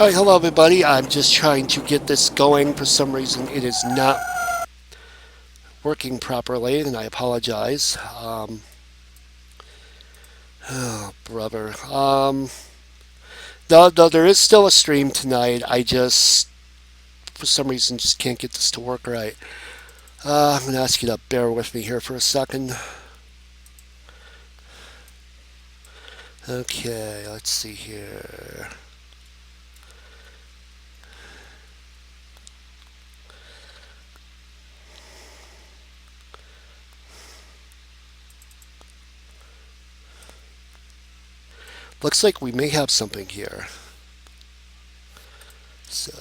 Alright, hello everybody. I'm just trying to get this going. For some reason it is not working properly, and I apologize. Oh, brother. No, there is still a stream tonight. I just, for some reason, just can't get this to work right. I'm going to ask you to bear with me here for a second. Okay, let's see here. Looks like we may have something here. So,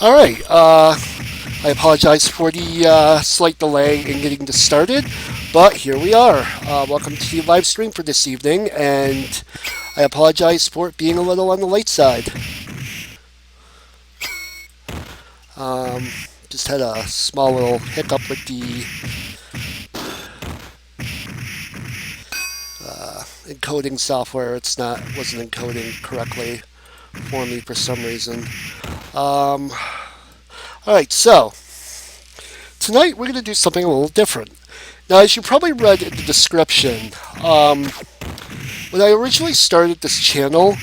alright, I apologize for the slight delay in getting this started, but here we are. Welcome to the live stream for this evening, and I apologize for it being a little on the late side. Just had a small little hiccup with the encoding software. Wasn't encoding correctly for me for some reason. Alright, so tonight we're going to do something a little different. Now, as you probably read in the description, when I originally started this channel,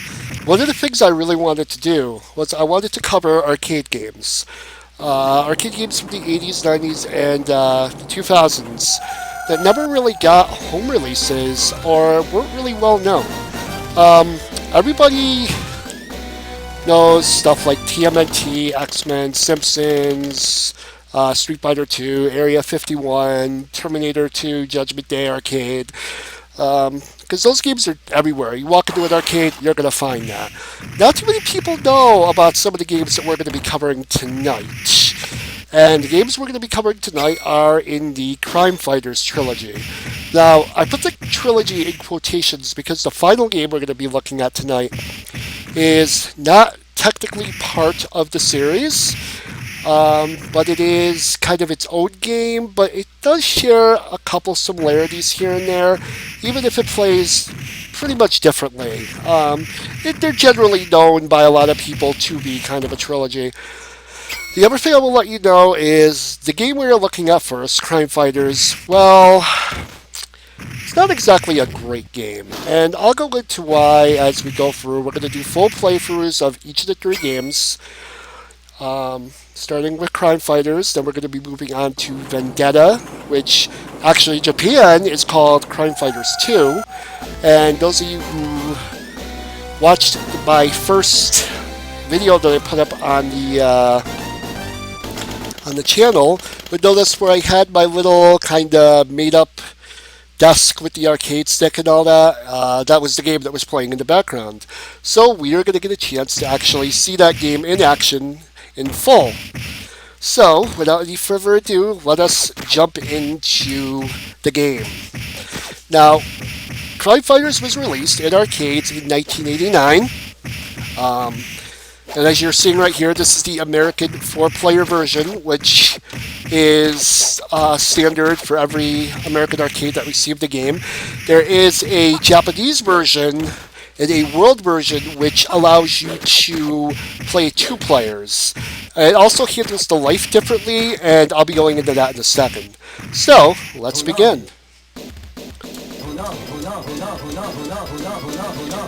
one of the things I really wanted to do was I wanted to cover arcade games. Arcade games from the 80s, 90s, and the 2000s that never really got home releases or weren't really well known. Everybody knows stuff like TMNT, X-Men, Simpsons, Street Fighter 2, Area 51, Terminator 2, Judgment Day Arcade. Because those games are everywhere. You walk into an arcade, you're going to find that. Not too many people know about some of the games that we're going to be covering tonight. And the games we're going to be covering tonight are in the Crime Fighters trilogy. Now, I put the trilogy in quotations because the final game we're going to be looking at tonight is not technically part of the series, but it is kind of its own game, but it does share a couple similarities here and there, even if it plays pretty much differently. They're generally known by a lot of people to be kind of a trilogy. The other thing I will let you know is the game we're looking at first, Crime Fighters, well, it's not exactly a great game, and I'll go into why as we go through. We're going to do full playthroughs of each of the three games, starting with Crime Fighters. Then we're going to be moving on to Vendetta, which actually in Japan is called Crime Fighters 2, and those of you who watched my first video that I put up on the channel would notice where I had my little kind of made up desk with the arcade stick and all that. That was the game that was playing in the background. So we are going to get a chance to actually see that game in action in full. So without any further ado, let us jump into the game. Now, Crime Fighters was released in arcades in 1989. And as you're seeing right here, this is the American 4-player version, which is standard for every American arcade that received the game. There is a Japanese version and a world version, which allows you to play 2 players. It also handles the life differently, and I'll be going into that in a second. So, let's begin.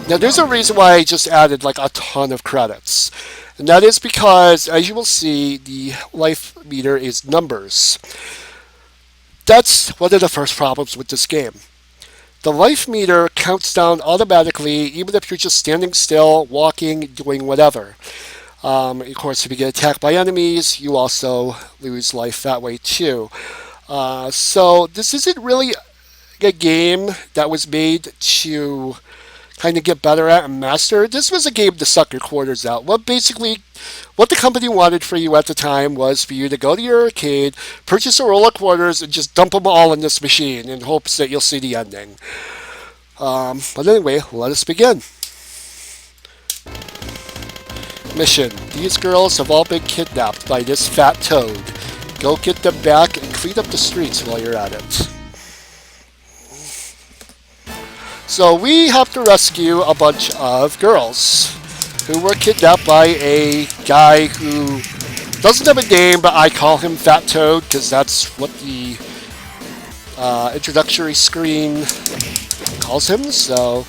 Now, there's a reason why I just added like a ton of credits. And that is because, as you will see, the life meter is numbers. That's one of the first problems with this game. the life meter counts down automatically, even if you're just standing still, walking, doing whatever. Of course, if you get attacked by enemies, you also lose life that way too. So this isn't really a game that was made to kind of get better at and master. This was a game to suck your quarters out. What the company wanted for you at the time was for you to go to your arcade, purchase a roll of quarters, and just dump them all in this machine in hopes that you'll see the ending. But anyway, let us begin. Mission. These girls have all been kidnapped by this fat toad. Go get them back and clean up the streets while you're at it. So we have to rescue a bunch of girls who were kidnapped by a guy who doesn't have a name, but I call him Fat Toad because that's what the introductory screen calls him. So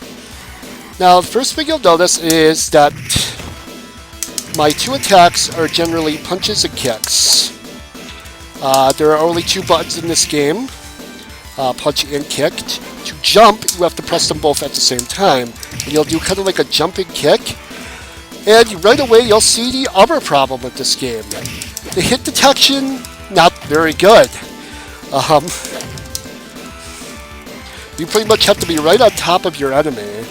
now the first thing you'll notice is that my two attacks are generally punches and kicks. There are only two buttons in this game, punch and kick. To jump, you have to press them both at the same time. And you'll do kind of like a jumping kick. And right away, you'll see the other problem with this game. The hit detection, not very good. You pretty much have to be right on top of your enemy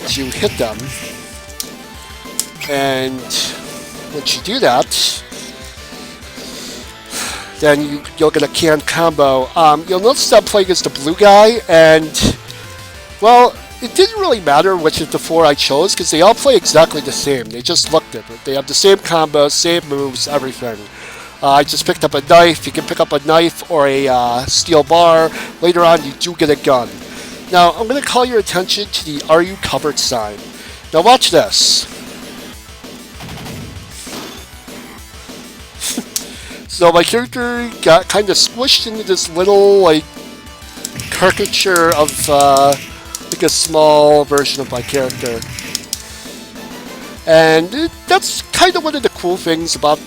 to hit them. And once you do that, then you'll get a canned combo. You'll notice that I'm playing as the blue guy, and, well, it didn't really matter which of the four I chose, because they all play exactly the same. They just look different. They have the same combos, same moves, everything. I just picked up a knife. You can pick up a knife or a steel bar. Later on, you do get a gun. Now, I'm going to call your attention to the "Are you covered" sign. Now watch this. So my character got kind of squished into this little, like, caricature of, like a small version of my character. And that's kind of one of the cool things about,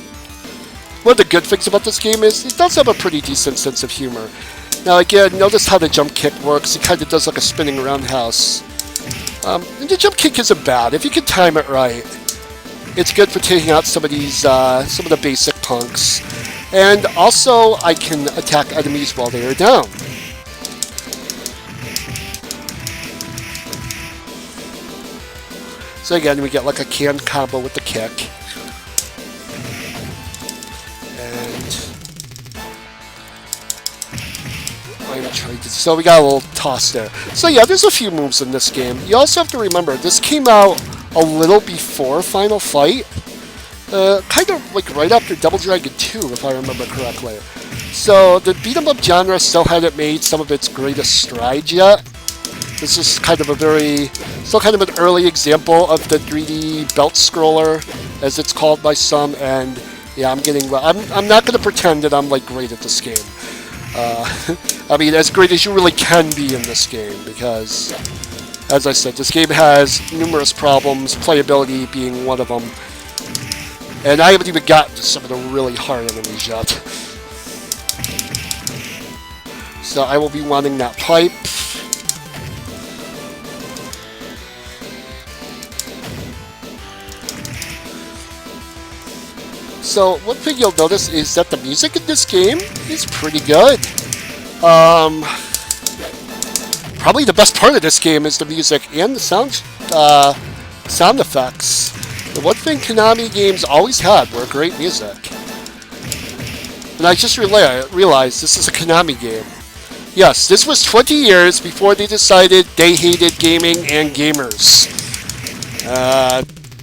one of the good things about this game is it does have a pretty decent sense of humor. Now again, notice how the jump kick works. It kind of does like a spinning roundhouse. And the jump kick isn't bad if you can time it right. It's good for taking out some of these, some of the basic punks. And also, I can attack enemies while they are down. So again, we get like a canned combo with the kick. And I'm trying to. So we got a little toss there. So yeah, there's a few moves in this game. You also have to remember, this came out a little before Final Fight. Kind of like right after Double Dragon 2, if I remember correctly. So the beat-em-up genre still hadn't made some of its greatest strides yet. This is kind of still kind of an early example of the 3D belt scroller, as it's called by some. And yeah, I'm not going to pretend that I'm like great at this game. I mean, as great as you really can be in this game, because, as I said, this game has numerous problems, playability being one of them. And I haven't even gotten to some of the really hard enemies yet. So I will be wanting that pipe. So one thing you'll notice is that the music in this game is pretty good. Probably the best part of this game is the music and the sound effects. The one thing Konami games always had were great music. And I just realized this is a Konami game. Yes, this was 20 years before they decided they hated gaming and gamers.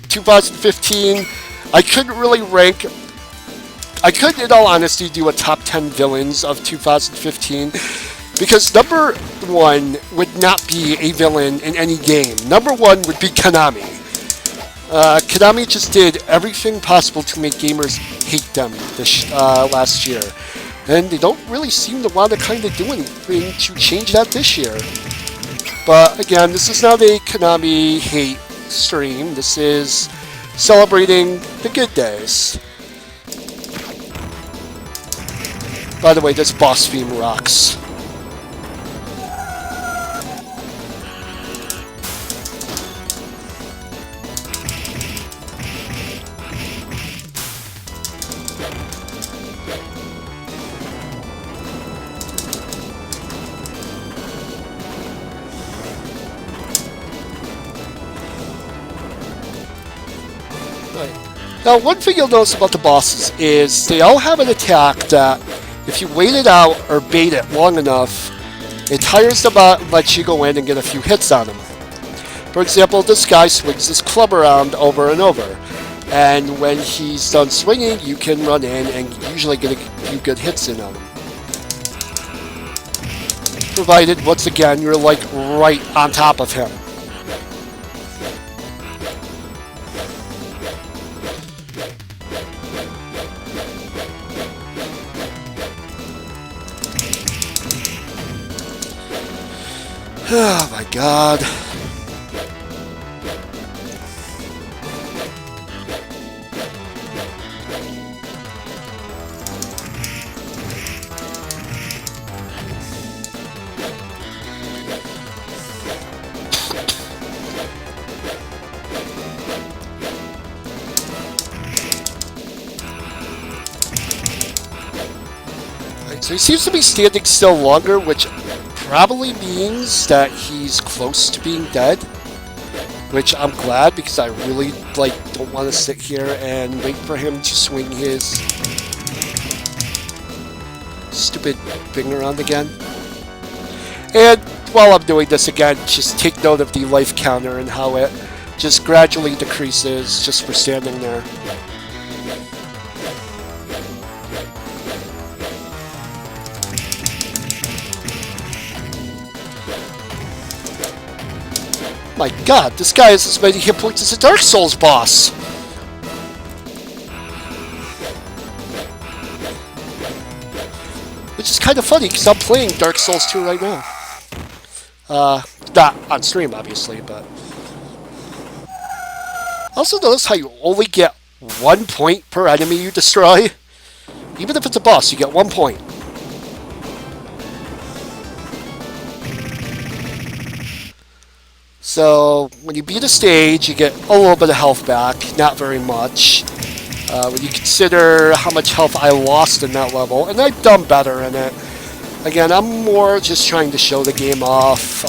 2015, I couldn't really rank. I could, in all honesty, do a top 10 villains of 2015. Because number one would not be a villain in any game. Number one would be Konami. Konami just did everything possible to make gamers hate them this last year. And they don't really seem to want to kind of do anything to change that this year. But again, this is not a Konami hate stream. This is celebrating the good days. By the way, this boss theme rocks. Now, one thing you'll notice about the bosses is they all have an attack that, if you wait it out or bait it long enough, it tires them out and lets you go in and get a few hits on them. For example, this guy swings his club around over and over. And when he's done swinging, you can run in and usually get a few good hits in on him. Provided, once again, you're like right on top of him. Oh my god. So he seems to be standing still longer, which probably means that he's close to being dead. Which I'm glad, because I really don't want to sit here and wait for him to swing his stupid thing around again. And while I'm doing this again, just take note of the life counter and how it just gradually decreases just for standing there. My god, this guy has as many hit points as a Dark Souls boss! Which is kind of funny, because I'm playing Dark Souls 2 right now. Not on stream, obviously, but... Also notice how you only get 1 point per enemy you destroy. Even if it's a boss, you get 1 point. So, when you beat a stage, you get a little bit of health back, not very much. When you consider how much health I lost in that level, and I've done better in it. Again, I'm more just trying to show the game off.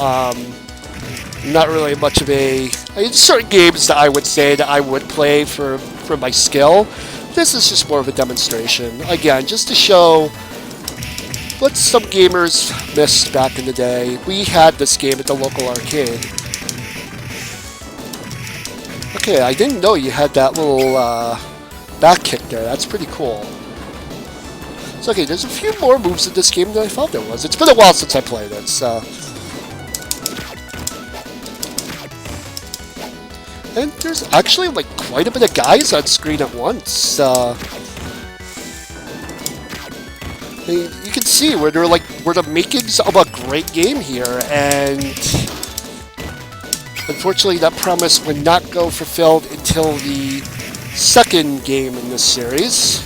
Not really much of a... certain games that I would say that I would play for my skill. This is just more of a demonstration. Again, just to show what some gamers missed back in the day. We had this game at the local arcade. Okay, I didn't know you had that little back kick there. That's pretty cool. So, okay, there's a few more moves in this game than I thought there was. It's been a while since I played it, so... And there's actually, quite a bit of guys on screen at once. You can see where they're, where the makings of a great game here, and... Unfortunately, that promise would not go fulfilled until the second game in this series,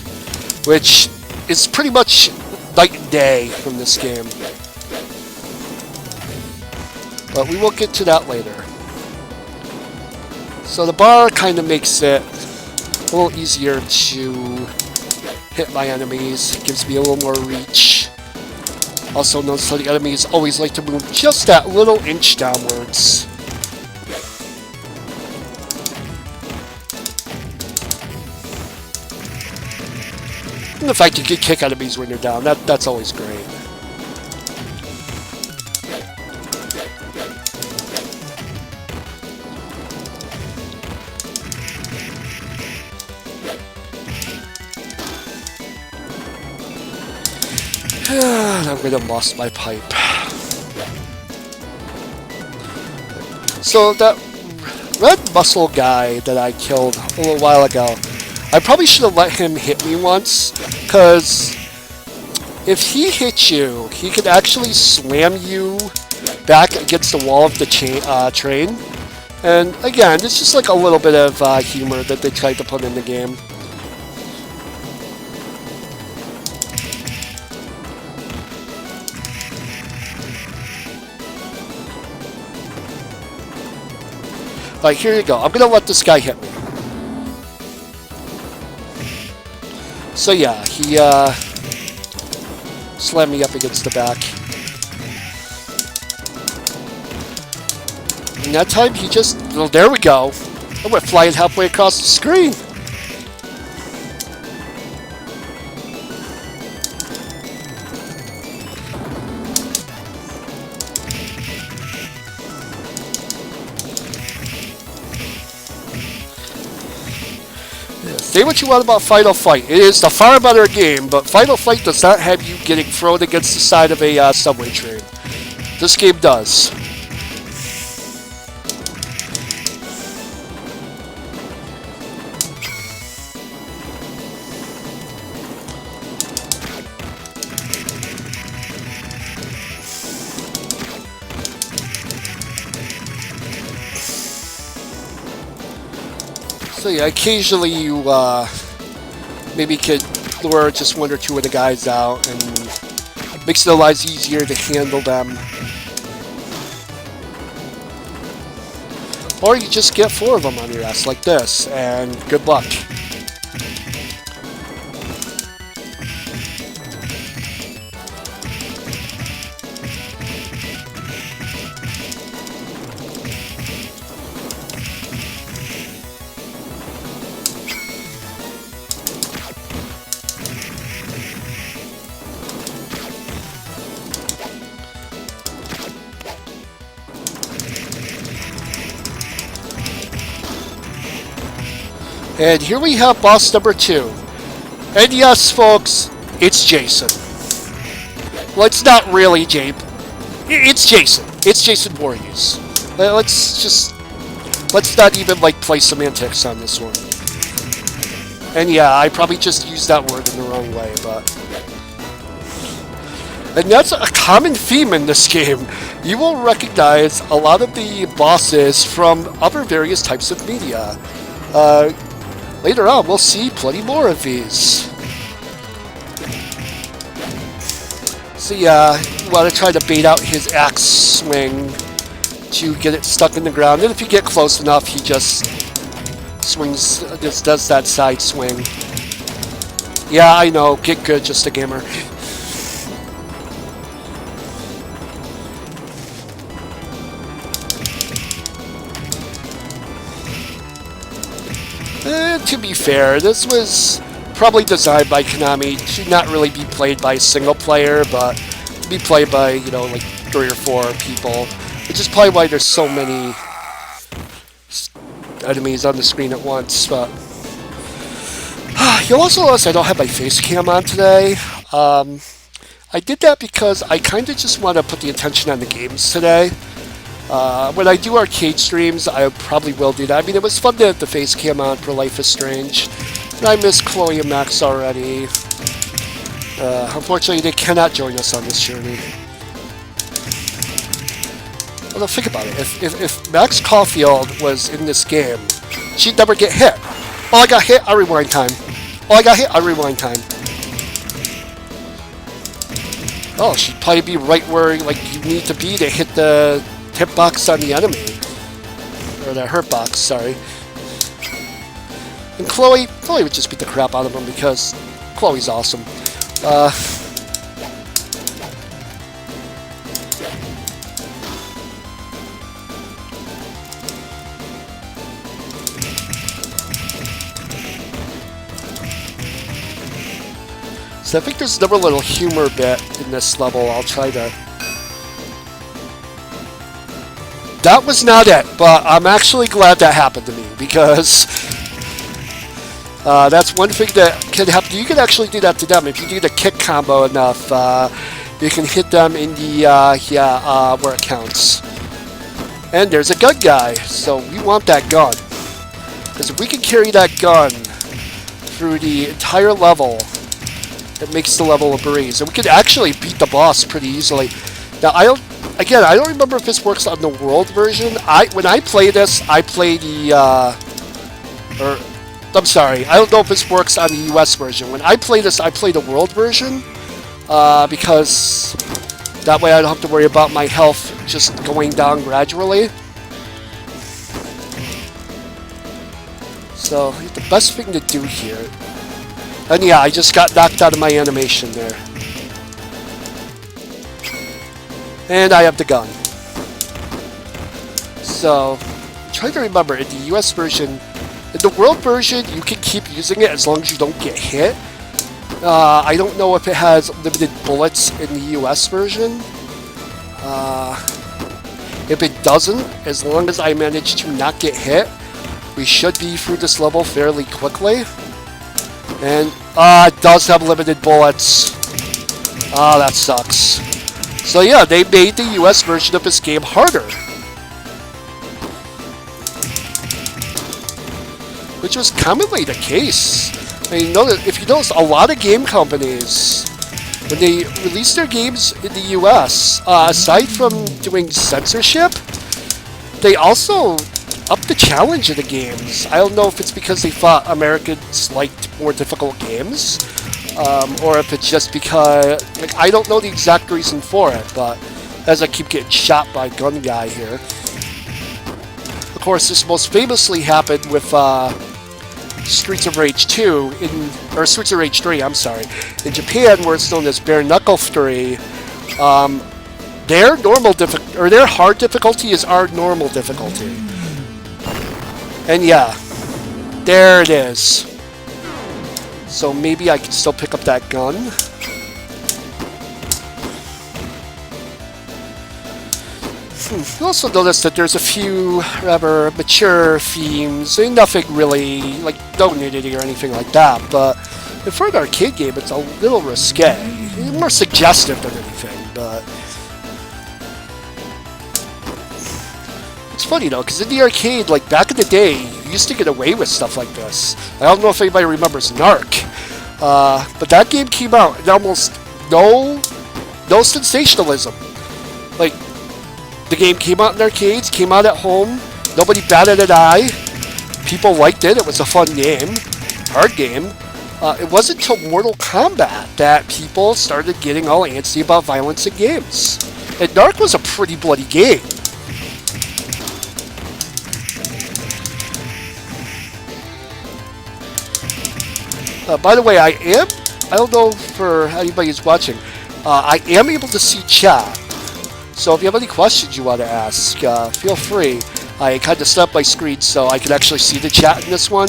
which is pretty much night and day from this game. But we will get to that later. So the bar kind of makes it a little easier to hit my enemies. It gives me a little more reach. Also notice how the enemies always like to move just that little inch downwards. And the fact you can kick enemies when you're down, that's always great. I'm gonna lost my pipe. So that red muscle guy that I killed a little while ago, I probably should have let him hit me once, because if he hits you, he could actually slam you back against the wall of the train. And again, it's just like a little bit of humor that they tried to put in the game. Alright, here you go. I'm gonna let this guy hit me. So yeah, he slammed me up against the back. And that time he just... Well, there we go. I went flying halfway across the screen. Say what you want about Final Fight. It is the far better game, but Final Fight does not have you getting thrown against the side of a subway train. This game does. So yeah, occasionally you maybe could lure just one or two of the guys out, and makes it a lot easier to handle them. Or you just get 4 of them on your ass like this, and good luck. And here we have boss number 2. And yes, folks, it's Jason. Well, it's not really Jape. It's Jason. It's Jason Voorhees. Let's not even like play semantics on this one. And yeah, I probably just used that word in the wrong way, but... And that's a common theme in this game. You will recognize a lot of the bosses from other various types of media. Later on, we'll see plenty more of these. So yeah, you want to try to bait out his axe swing to get it stuck in the ground. And if you get close enough, he just swings, just does that side swing. Yeah, I know. Get good, JustAGamer. To be fair, this was probably designed by Konami to not really be played by a single player, but to be played by, you know, like 3 or 4 people. Which is probably why there's so many enemies on the screen at once, but... You'll also notice I don't have my face cam on today. I did that because I kind of just want to put the attention on the games today. When I do arcade streams, I probably will do that. I mean, it was fun to have the face cam on for Life is Strange. And I miss Chloe and Max already. Unfortunately, they cannot join us on this journey. Although, think about it. If Max Caulfield was in this game, she'd never get hit. Oh, I got hit, I rewind time. Oh, I got hit, I rewind time. Oh, she'd probably be right where like you need to be to hit the hitbox on the enemy. Or the hurt box, sorry. And Chloe would just beat the crap out of him because Chloe's awesome. So I think there's another little humor bit in this level. I'll try to... That was not it, but I'm actually glad that happened to me, because that's one thing that can happen. You can actually do that to them. If you do the kick combo enough, you can hit them in the, where it counts. And there's a gun guy, so we want that gun. Because if we can carry that gun through the entire level, it makes the level a breeze. And we could actually beat the boss pretty easily. Now, I don't remember if this works on the world version. When I play this, I play the, I'm sorry, I don't know if this works on the US version. When I play this, I play the world version, because that way I don't have to worry about my health just going down gradually. So, the best thing to do here... And yeah, I just got knocked out of my animation there. And I have the gun. So, I'm trying to remember, in the US version, in the world version, you can keep using it as long as you don't get hit. I don't know if it has limited bullets in the US version. If it doesn't, as long as I manage to not get hit, we should be through this level fairly quickly. And, it does have limited bullets. That sucks. So yeah, they made the US version of this game harder. Which was commonly the case. I mean, if you notice, a lot of game companies, when they release their games in the US, aside from doing censorship, they also up the challenge of the games. I don't know if it's because they thought Americans liked more difficult games, or if it's just because, like, I don't know the exact reason for it, but as I keep getting shot by gun guy here. Of course, this most famously happened with Streets of Rage 2, or Streets of Rage 3, I'm sorry. In Japan, where it's known as Bare Knuckle 3, their hard difficulty is our normal difficulty. And yeah, there it is. So maybe I can still pick up that gun. You also notice that there's a few rather mature themes, and nothing really, like, no nudity or anything like that, but for an arcade game, it's a little risque. More suggestive than anything, but... It's funny though, because in the arcade, like back in the day, you used to get away with stuff like this. I don't know if anybody remembers Narc, but that game came out and almost no sensationalism. Like, the game came out in arcades, came out at home, nobody batted an eye, people liked it, it was a fun game, hard game. It wasn't until Mortal Kombat that people started getting all antsy about violence in games. And Narc was a pretty bloody game. By the way, I don't know for anybody who's watching, I am able to see chat. So if you have any questions you want to ask, feel free. I kind of set up my screen so I can actually see the chat in this one,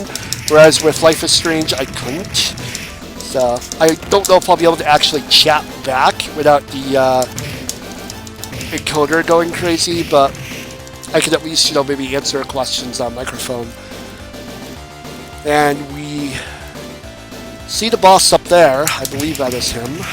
whereas with Life is Strange, I couldn't. So I don't know if I'll be able to actually chat back without the encoder going crazy, but I can at least, maybe answer questions on microphone. And we see the boss up there. I believe that is him.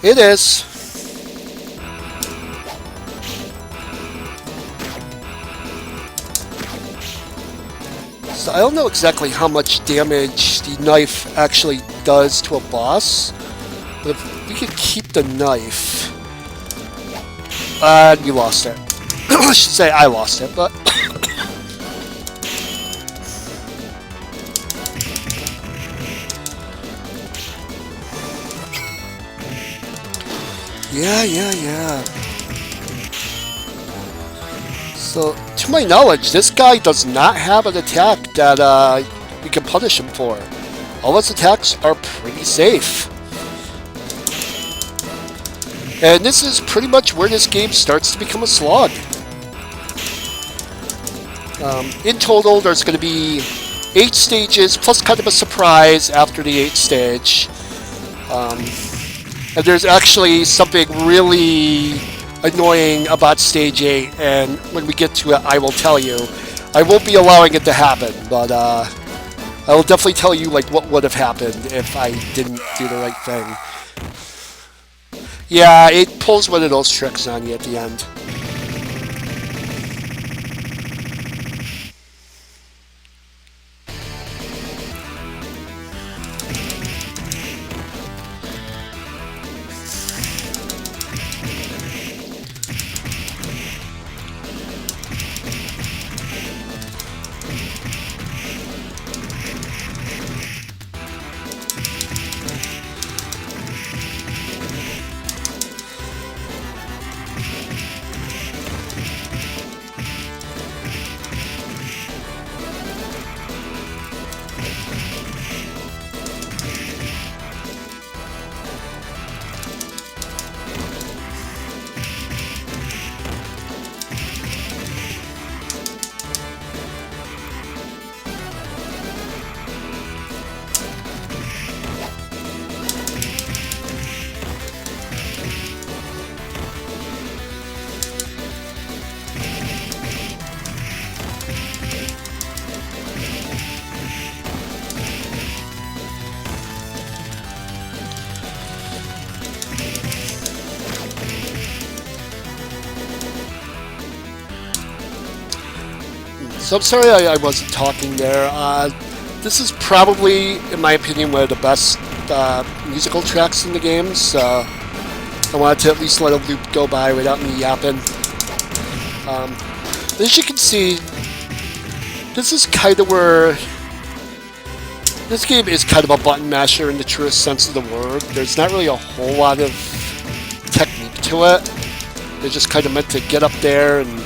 It is. So I don't know exactly how much damage the knife actually does to a boss, but if we could keep the knife... you lost it. I should say I lost it, but... Yeah. So, to my knowledge, this guy does not have an attack that we can punish him for. All his attacks are pretty safe. And this is pretty much where this game starts to become a slog. In total, there's going to be 8 stages, plus kind of a surprise after the 8th stage. And there's actually something really annoying about Stage 8, and when we get to it, I will tell you. I won't be allowing it to happen, but I will definitely tell you like what would have happened if I didn't do the right thing. Yeah, it pulls one of those tricks on you at the end. So I'm sorry I wasn't talking there. This is probably, in my opinion, one of the best musical tracks in the game, so I wanted to at least let a loop go by without me yapping. As you can see, this is kind of where... This game is kind of a button masher in the truest sense of the word. There's not really a whole lot of technique to it. They're just kind of meant to get up there and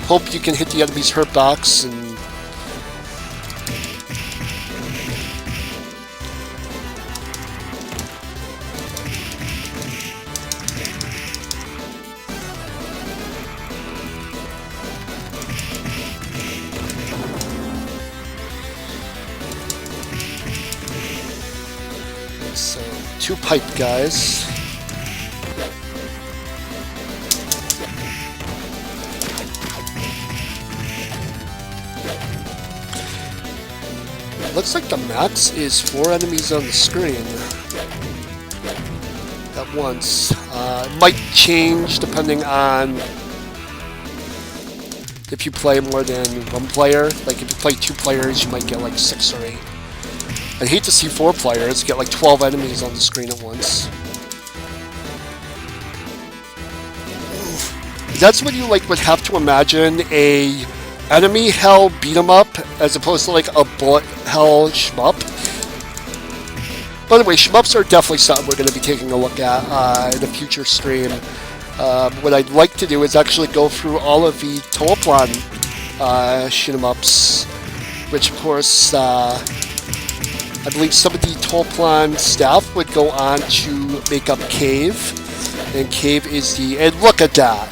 hope you can hit the enemy's hurt box and... So, 2 pipe guys. Looks like the max is 4 enemies on the screen at once. It might change depending on if you play more than 1 player. Like if you play 2 players, you might get like 6 or 8. I'd hate to see 4 players get like 12 enemies on the screen at once. That's when you like would have to imagine a enemy hell beat 'em up as opposed to like a bullet hell shmup. By the way, shmups are definitely something we're going to be taking a look at in a future stream. What I'd like to do is actually go through all of the Toaplan shoot 'em ups, which of course I believe some of the Toaplan staff would go on to make up Cave, and Cave is the... and look at that!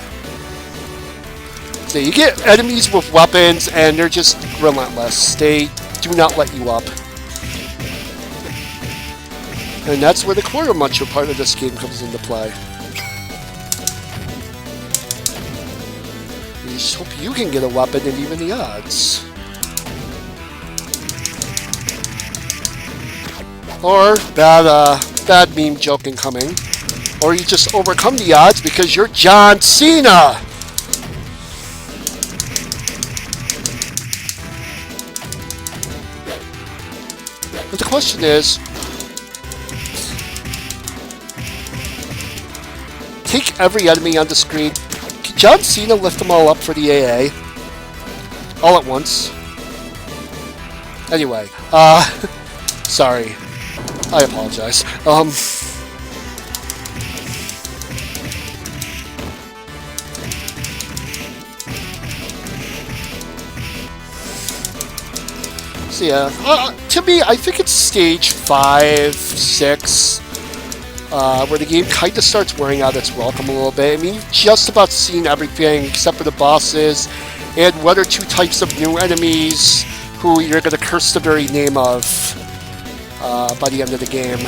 So you get enemies with weapons, and they're just relentless. They do not let you up. And that's where the quarter muncher part of this game comes into play. You just hope you can get a weapon and even the odds. Or bad meme joke incoming. Or you just overcome the odds because you're John Cena! But the question is, take every enemy on the screen. Can John Cena lift them all up for the AA? All at once? Anyway, sorry. I apologize. So yeah, to me, I think it's stage 5, 6, where the game kind of starts wearing out its welcome a little bit. I mean, you've just about seen everything except for the bosses and 1 or 2 types of new enemies who you're going to curse the very name of by the end of the game.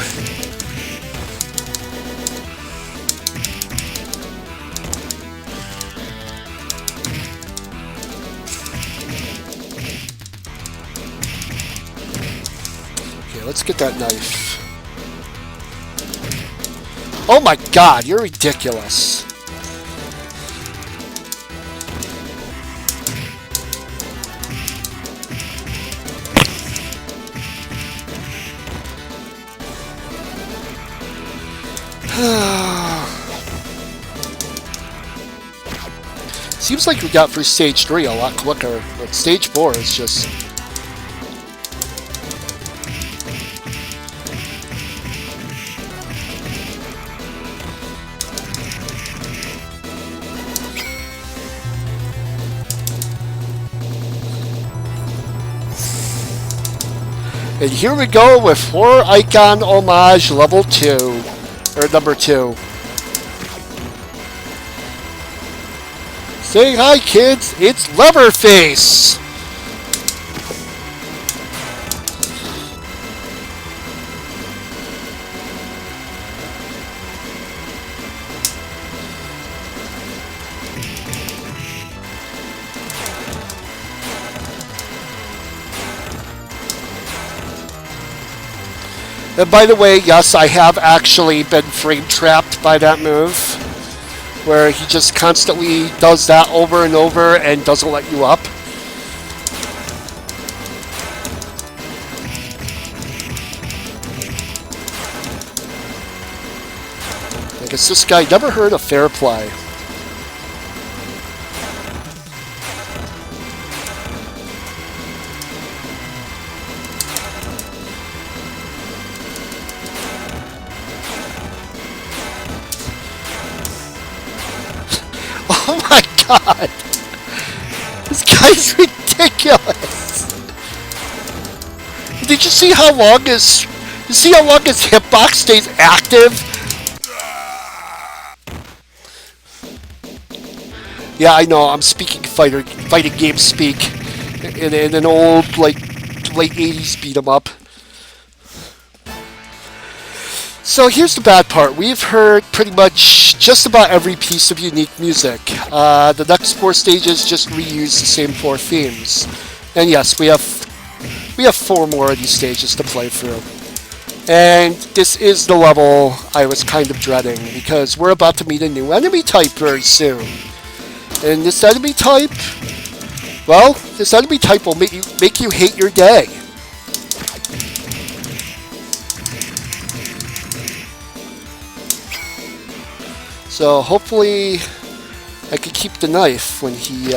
Okay, let's get that knife. Oh my god, you're ridiculous. Seems like we got through stage 3 a lot quicker, but stage 4 is just... And here we go with 4 Icon Homage level 2, or number 2. Say hi, kids, it's Leatherface! And by the way, yes, I have actually been frame trapped by that move, where he just constantly does that over and over and doesn't let you up. I guess this guy never heard of fair play. Oh my god! This guy's ridiculous! Did you see how long his hitbox stays active? Yeah, I know, I'm speaking fighting game speak in an old, like, late 80s beat 'em up. So here's the bad part. We've heard pretty much just about every piece of unique music. The next 4 stages just reuse the same 4 themes. And yes, we have 4 more of these stages to play through. And this is the level I was kind of dreading, because we're about to meet a new enemy type very soon. And this enemy type, well, this enemy type will make you hate your day. So hopefully I can keep the knife when he,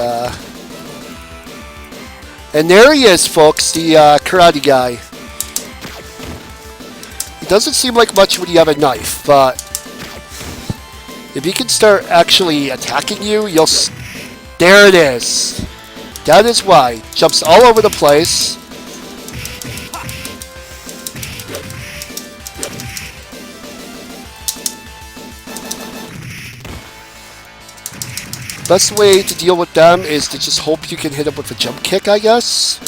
and there he is, folks, the karate guy. It doesn't seem like much when you have a knife, but if he can start actually attacking you, there it is. That is why. Jumps all over the place. Best way to deal with them is to just hope you can hit them with a jump kick, I guess.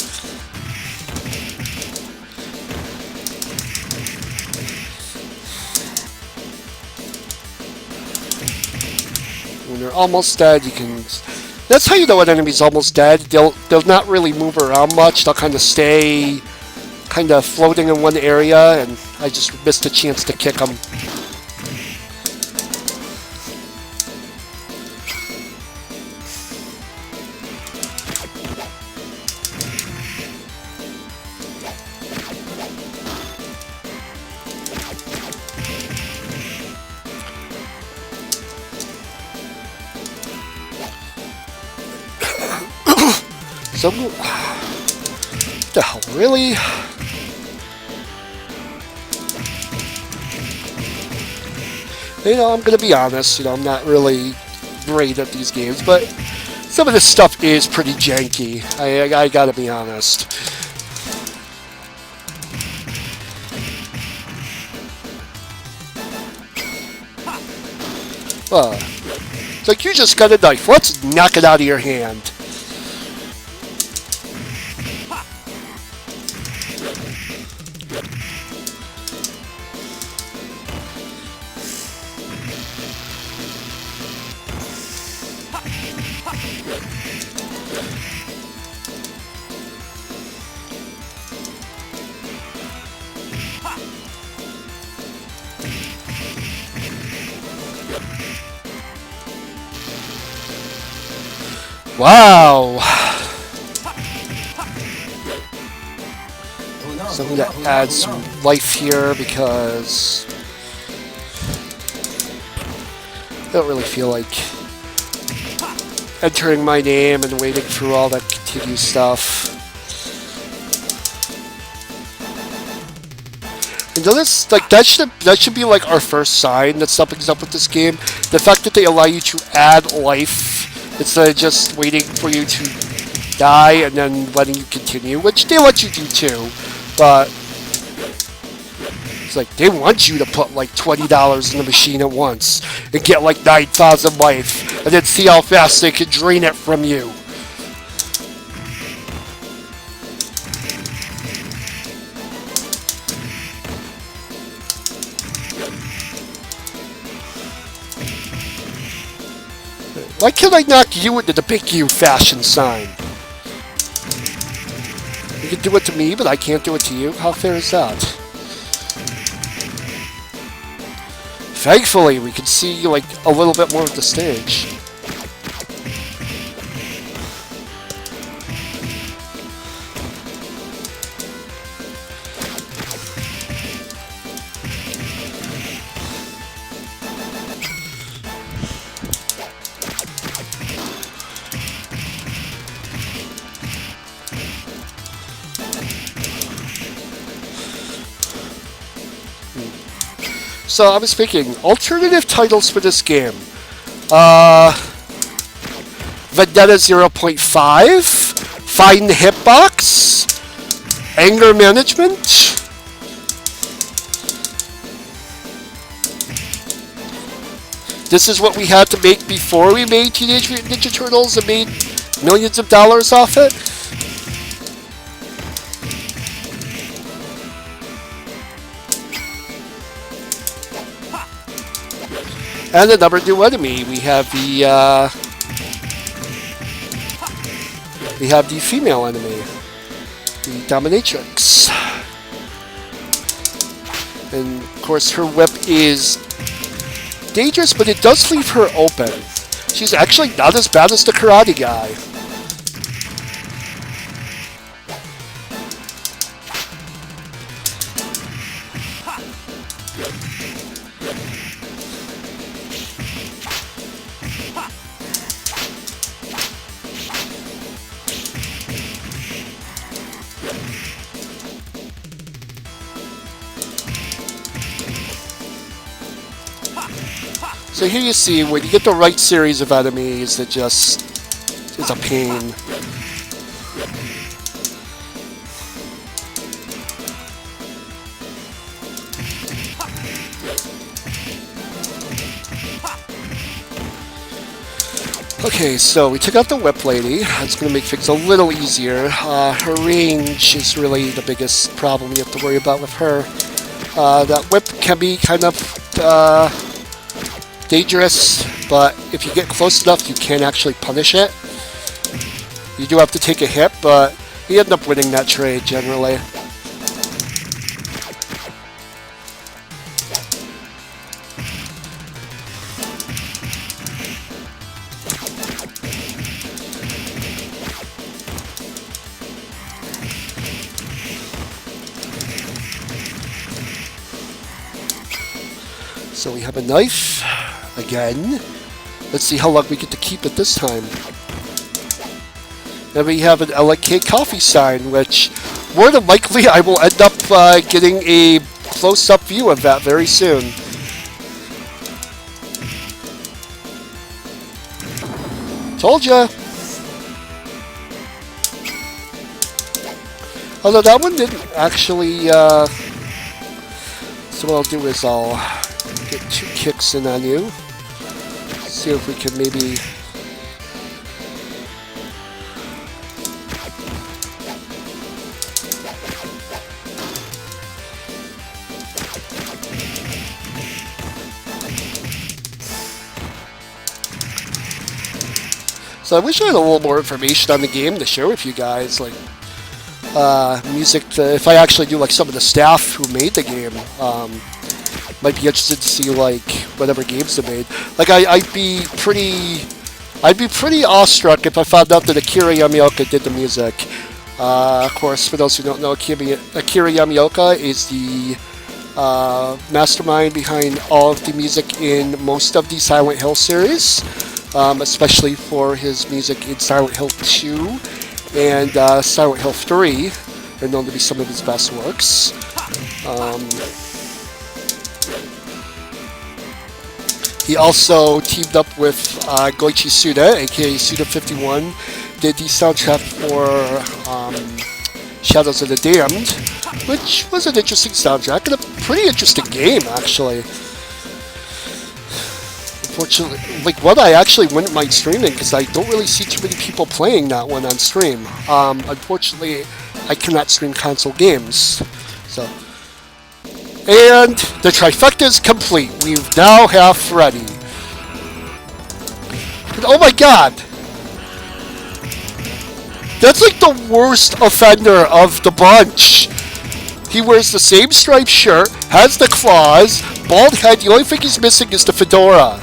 When they're almost dead, you can... That's how you know an enemy's almost dead. They'll not really move around much. They'll kind of stay kind of floating in one area, and I just missed a chance to kick them. So, what the hell, really? You know, I'm gonna be honest, you know, I'm not really great at these games, but some of this stuff is pretty janky. I gotta be honest. It's like, you just got a knife, let's knock it out of your hand. Wow! So I'm gonna add some life here because I don't really feel like entering my name and waiting through all that continue stuff. And notice, like, that should be like our first sign that something's up with this game. The fact that they allow you to add life instead of just waiting for you to die and then letting you continue, which they let you do too, but it's like they want you to put like $20 in the machine at once and get like 9,000 life and then see how fast they can drain it from you. Why can't I knock you into the big U fashion sign? You can do it to me, but I can't do it to you? How fair is that? Thankfully, we can see like a little bit more of the stage. So I was thinking, alternative titles for this game. Uh, Vendetta 0.5, Find the Hitbox, Anger Management. This is what we had to make before we made Teenage Mutant Ninja Turtles and made millions of dollars off it. And another new enemy. We have the female enemy, the Dominatrix. And of course her whip is dangerous, but it does leave her open. She's actually not as bad as the karate guy. So here you see, when you get the right series of enemies, it just is a pain. Okay, so we took out the whip lady. That's going to make things a little easier. Her range is really the biggest problem you have to worry about with her. That whip can be kind of dangerous, but if you get close enough, you can actually punish it. You do have to take a hit, but you end up winning that trade generally. So we have a knife again. Let's see how long we get to keep it this time. Then we have an LK coffee sign, which more than likely I will end up getting a close-up view of that very soon. Told ya! Although that one didn't actually, so what I'll do is I'll get 2 kicks in on you. See if we can maybe... So I wish I had a little more information on the game to share with you guys, like music. If I actually do like some of the staff who made the game, might be interested to see like whatever games they made. Like I'd be pretty awestruck if I found out that Akira Yamaoka did the music. Of course, for those who don't know, Akira Yamaoka is the mastermind behind all of the music in most of the Silent Hill series. Especially for his music in Silent Hill 2 and Silent Hill 3 are known to be some of his best works. He also teamed up with Goichi Suda, aka Suda51, did the soundtrack for Shadows of the Damned, which was an interesting soundtrack and a pretty interesting game, actually. Unfortunately, like one I actually wouldn't mind streaming because I don't really see too many people playing that one on stream. Unfortunately, I cannot stream console games. So, and the trifecta is complete. We've now have Freddy. And oh my god! That's like the worst offender of the bunch. He wears the same striped shirt, has the claws, bald head. The only thing he's missing is the fedora.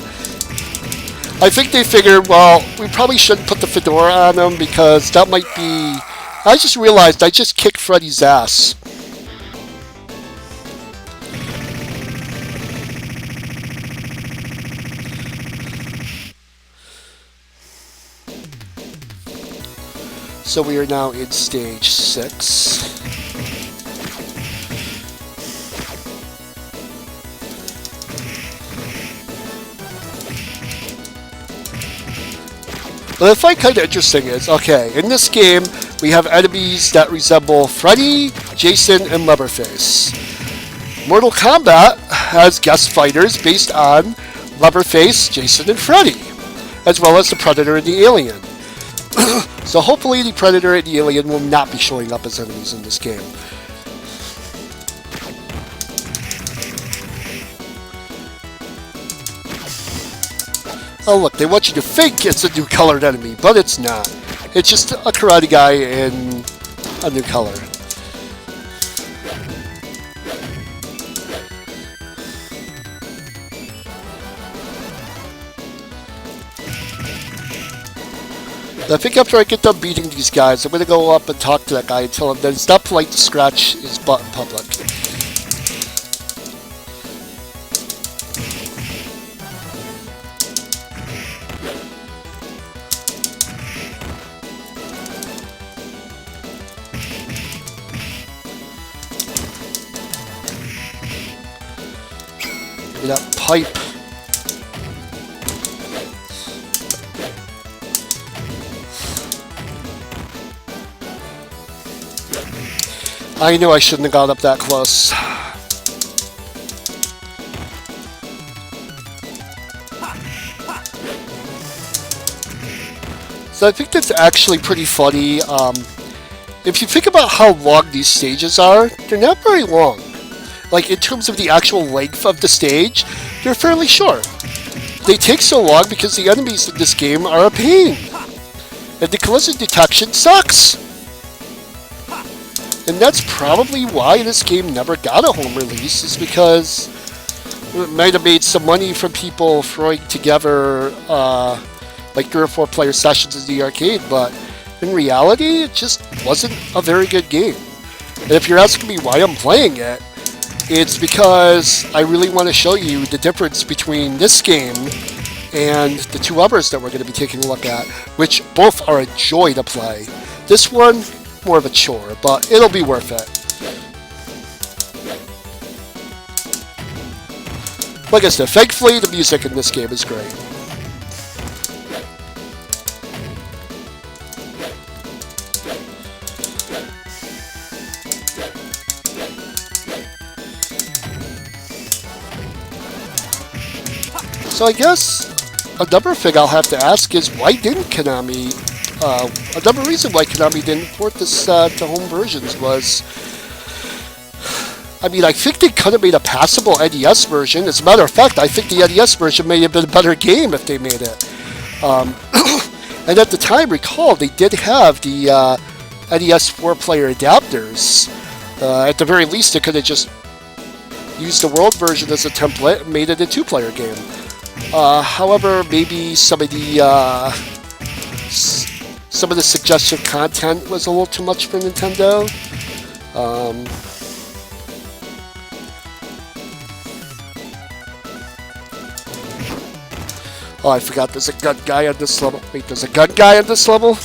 I think they figured, well, we probably shouldn't put the fedora on him because that might be... I just realized I just kicked Freddy's ass. So we are now in stage 6. What I find kind of interesting is, okay, in this game, we have enemies that resemble Freddy, Jason, and Leatherface. Mortal Kombat has guest fighters based on Leatherface, Jason, and Freddy, as well as the Predator and the Alien. So hopefully the Predator and the Alien will not be showing up as enemies in this game. Oh look, they want you to think it's a new colored enemy, but it's not. It's just a karate guy in a new color. I think after I get done beating these guys, I'm going to go up and talk to that guy and tell him that it's not polite to scratch his butt in public. That pipe. I knew I shouldn't have gone up that close. So I think that's actually pretty funny. If you think about how long these stages are, they're not very long. Like, in terms of the actual length of the stage, they're fairly short. They take so long because the enemies in this game are a pain. And the collision detection sucks. And that's probably why this game never got a home release, is because it might have made some money from people throwing together like 3 or 4 player sessions in the arcade, but in reality, it just wasn't a very good game. And if you're asking me why I'm playing it, it's because I really want to show you the difference between this game and the 2 others that we're going to be taking a look at, which both are a joy to play. This one, more of a chore, but it'll be worth it. Like I said, thankfully the music in this game is great. So I guess another thing I'll have to ask is, why didn't Konami, another reason why Konami didn't port this to home versions was, I mean, I think they could have made a passable NES version. As a matter of fact, I think the NES version may have been a better game if they made it. And at the time, recall, they did have the NES 4-player adapters. At the very least, they could have just used the world version as a template and made it a 2-player game. However, maybe some of the suggested content was a little too much for Nintendo. Oh, I forgot there's a gun guy on this level. Wait, there's a gun guy on this level?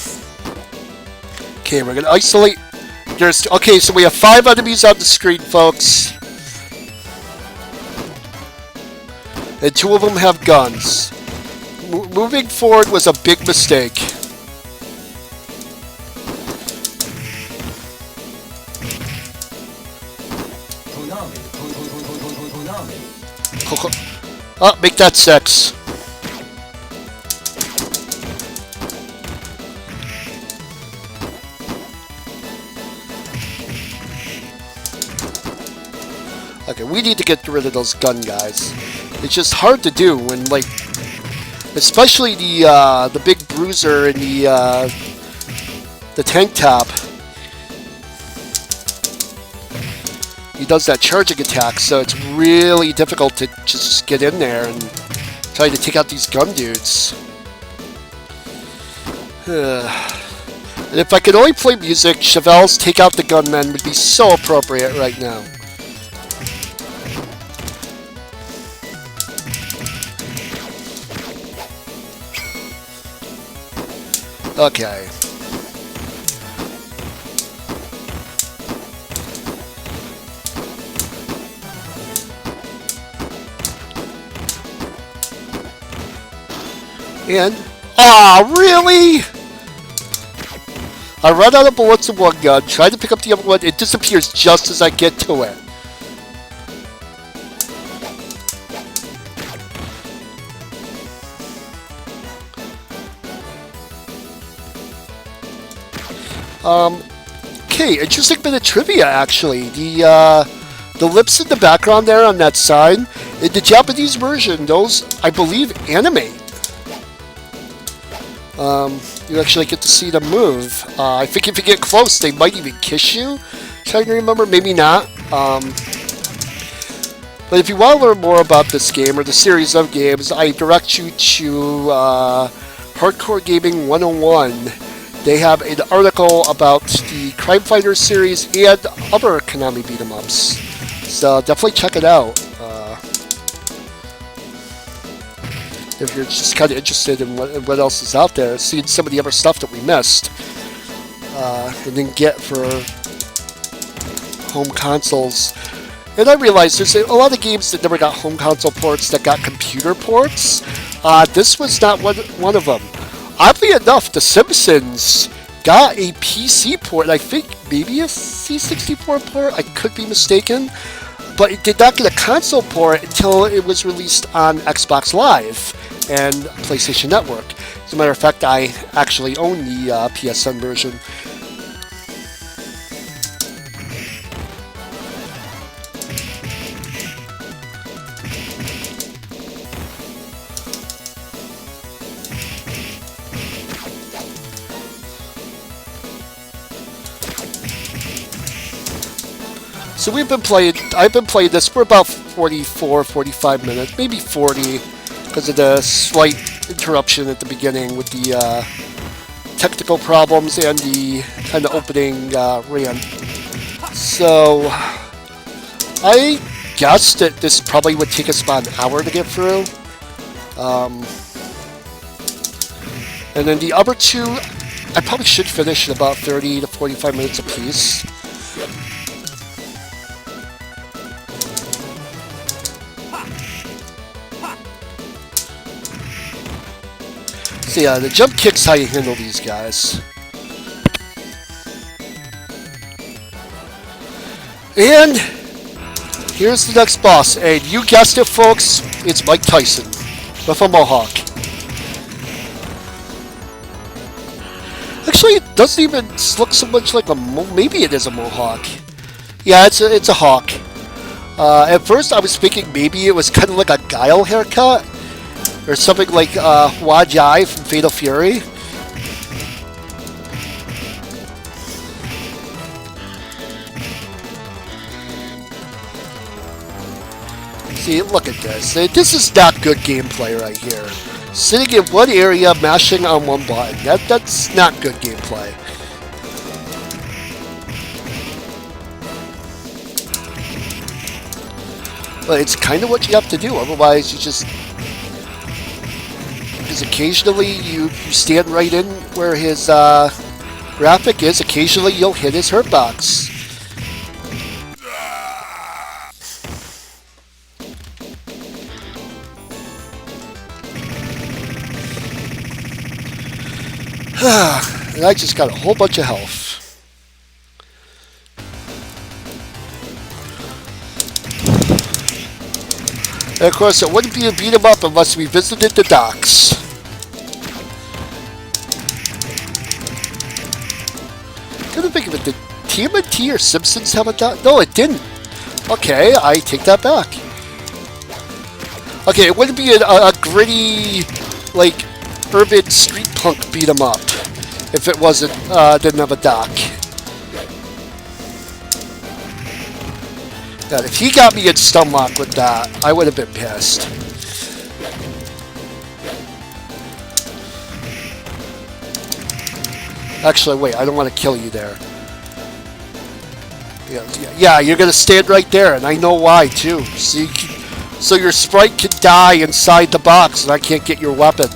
Okay, we're gonna isolate. Okay, so we have 5 enemies on the screen, folks. And 2 of them have guns. Moving forward was a big mistake. Oh, make that 6. Okay, we need to get rid of those gun guys. It's just hard to do when, like, especially the big bruiser and the tank top. He does that charging attack, so it's really difficult to just get in there and try to take out these gun dudes. And if I could only play music, Chevelle's Take Out the Gunmen would be so appropriate right now. Okay. And Aw, really? I run out of bullets in one gun, try to pick up the other one, it disappears just as I get to it. Okay, interesting bit of trivia actually. The lips in the background there on that side, in the Japanese version, those, I believe, animate. You actually get to see them move. I think if you get close, they might even kiss you. Trying to remember, maybe not. But if you want to learn more about this game or the series of games, I direct you to Hardcore Gaming 101. They have an article about the Crime Fighter series and other Konami beat-em-ups. So definitely check it out. If you're just kind of interested in what else is out there, seeing some of the other stuff that we missed and didn't get for home consoles. And I realized there's a lot of games that never got home console ports that got computer ports. This was not one of them. Oddly enough, The Simpsons got a PC port, I think maybe a C64 port, I could be mistaken, but it did not get a console port until it was released on Xbox Live and PlayStation Network. As a matter of fact, I actually own the PSN version. So I've been playing this for about 44, 45 minutes, maybe 40, because of the slight interruption at the beginning with the technical problems and the kind of opening rant. So I guessed that this probably would take us about an hour to get through. And then the other two, I probably should finish in about 30 to 45 minutes apiece. So yeah, the jump kick's how you handle these guys. And here's the next boss, and you guessed it, folks, it's Mike Tyson with a mohawk. Actually, it doesn't even look so much like a maybe it is a mohawk. Yeah, it's a hawk. At first, I was thinking maybe it was kind of like a Guile haircut. Or something like Hua Jai from Fatal Fury. See, look at this. This is not good gameplay right here. Sitting in one area, mashing on one button. That's not good gameplay. But it's kind of what you have to do. Otherwise, you just... Because occasionally you stand right in where his graphic is. Occasionally you'll hit his hurt box. And I just got a whole bunch of health. And of course, it wouldn't be a beat 'em up unless we visited the docks. Couldn't think of it. Did TMNT or Simpsons have a dock? No, it didn't. Okay, I take that back. Okay, it wouldn't be a gritty, like, urban street punk beat 'em up if it wasn't didn't have a dock. God, if he got me in stun lock with that, I would have been pissed. Actually, wait, I don't want to kill you there. Yeah, you're going to stand right there, and I know why, too. So your sprite can die inside the box, and I can't get your weapon.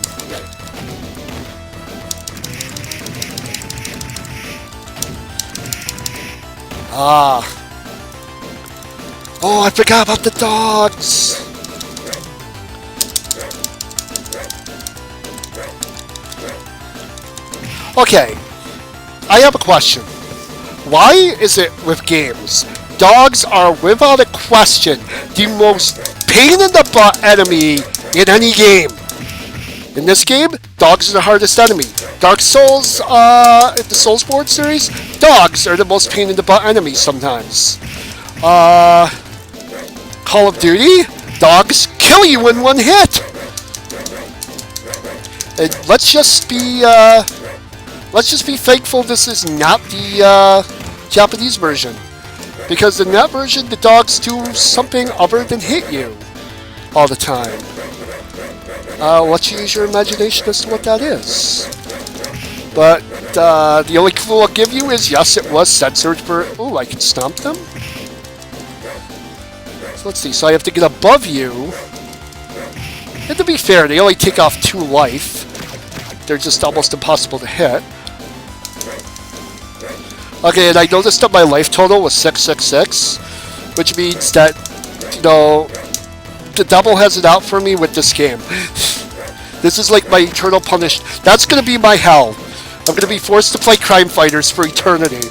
Ah. Oh, I forgot about the dogs! Okay, I have a question. Why is it with games, dogs are without a question the most pain in the butt enemy in any game? In this game, dogs are the hardest enemy. Dark Souls, the Soulsborne series, dogs are the most pain in the butt enemy sometimes. Call of Duty, dogs kill you in one hit. And let's just be thankful this is not the Japanese version, because in that version, the dogs do something other than hit you all the time. Let's use your imagination as to what that is. But the only clue I'll give you is, yes, it was censored for... Oh, I can stomp them? So let's see. So I have to get above you. And to be fair, they only take off 2 life. They're just almost impossible to hit. Okay, and I noticed that my life total was 666, which means that, you know, the devil has it out for me with this game. This is like my eternal punish. That's gonna be my hell. I'm gonna be forced to play Crime Fighters for eternity.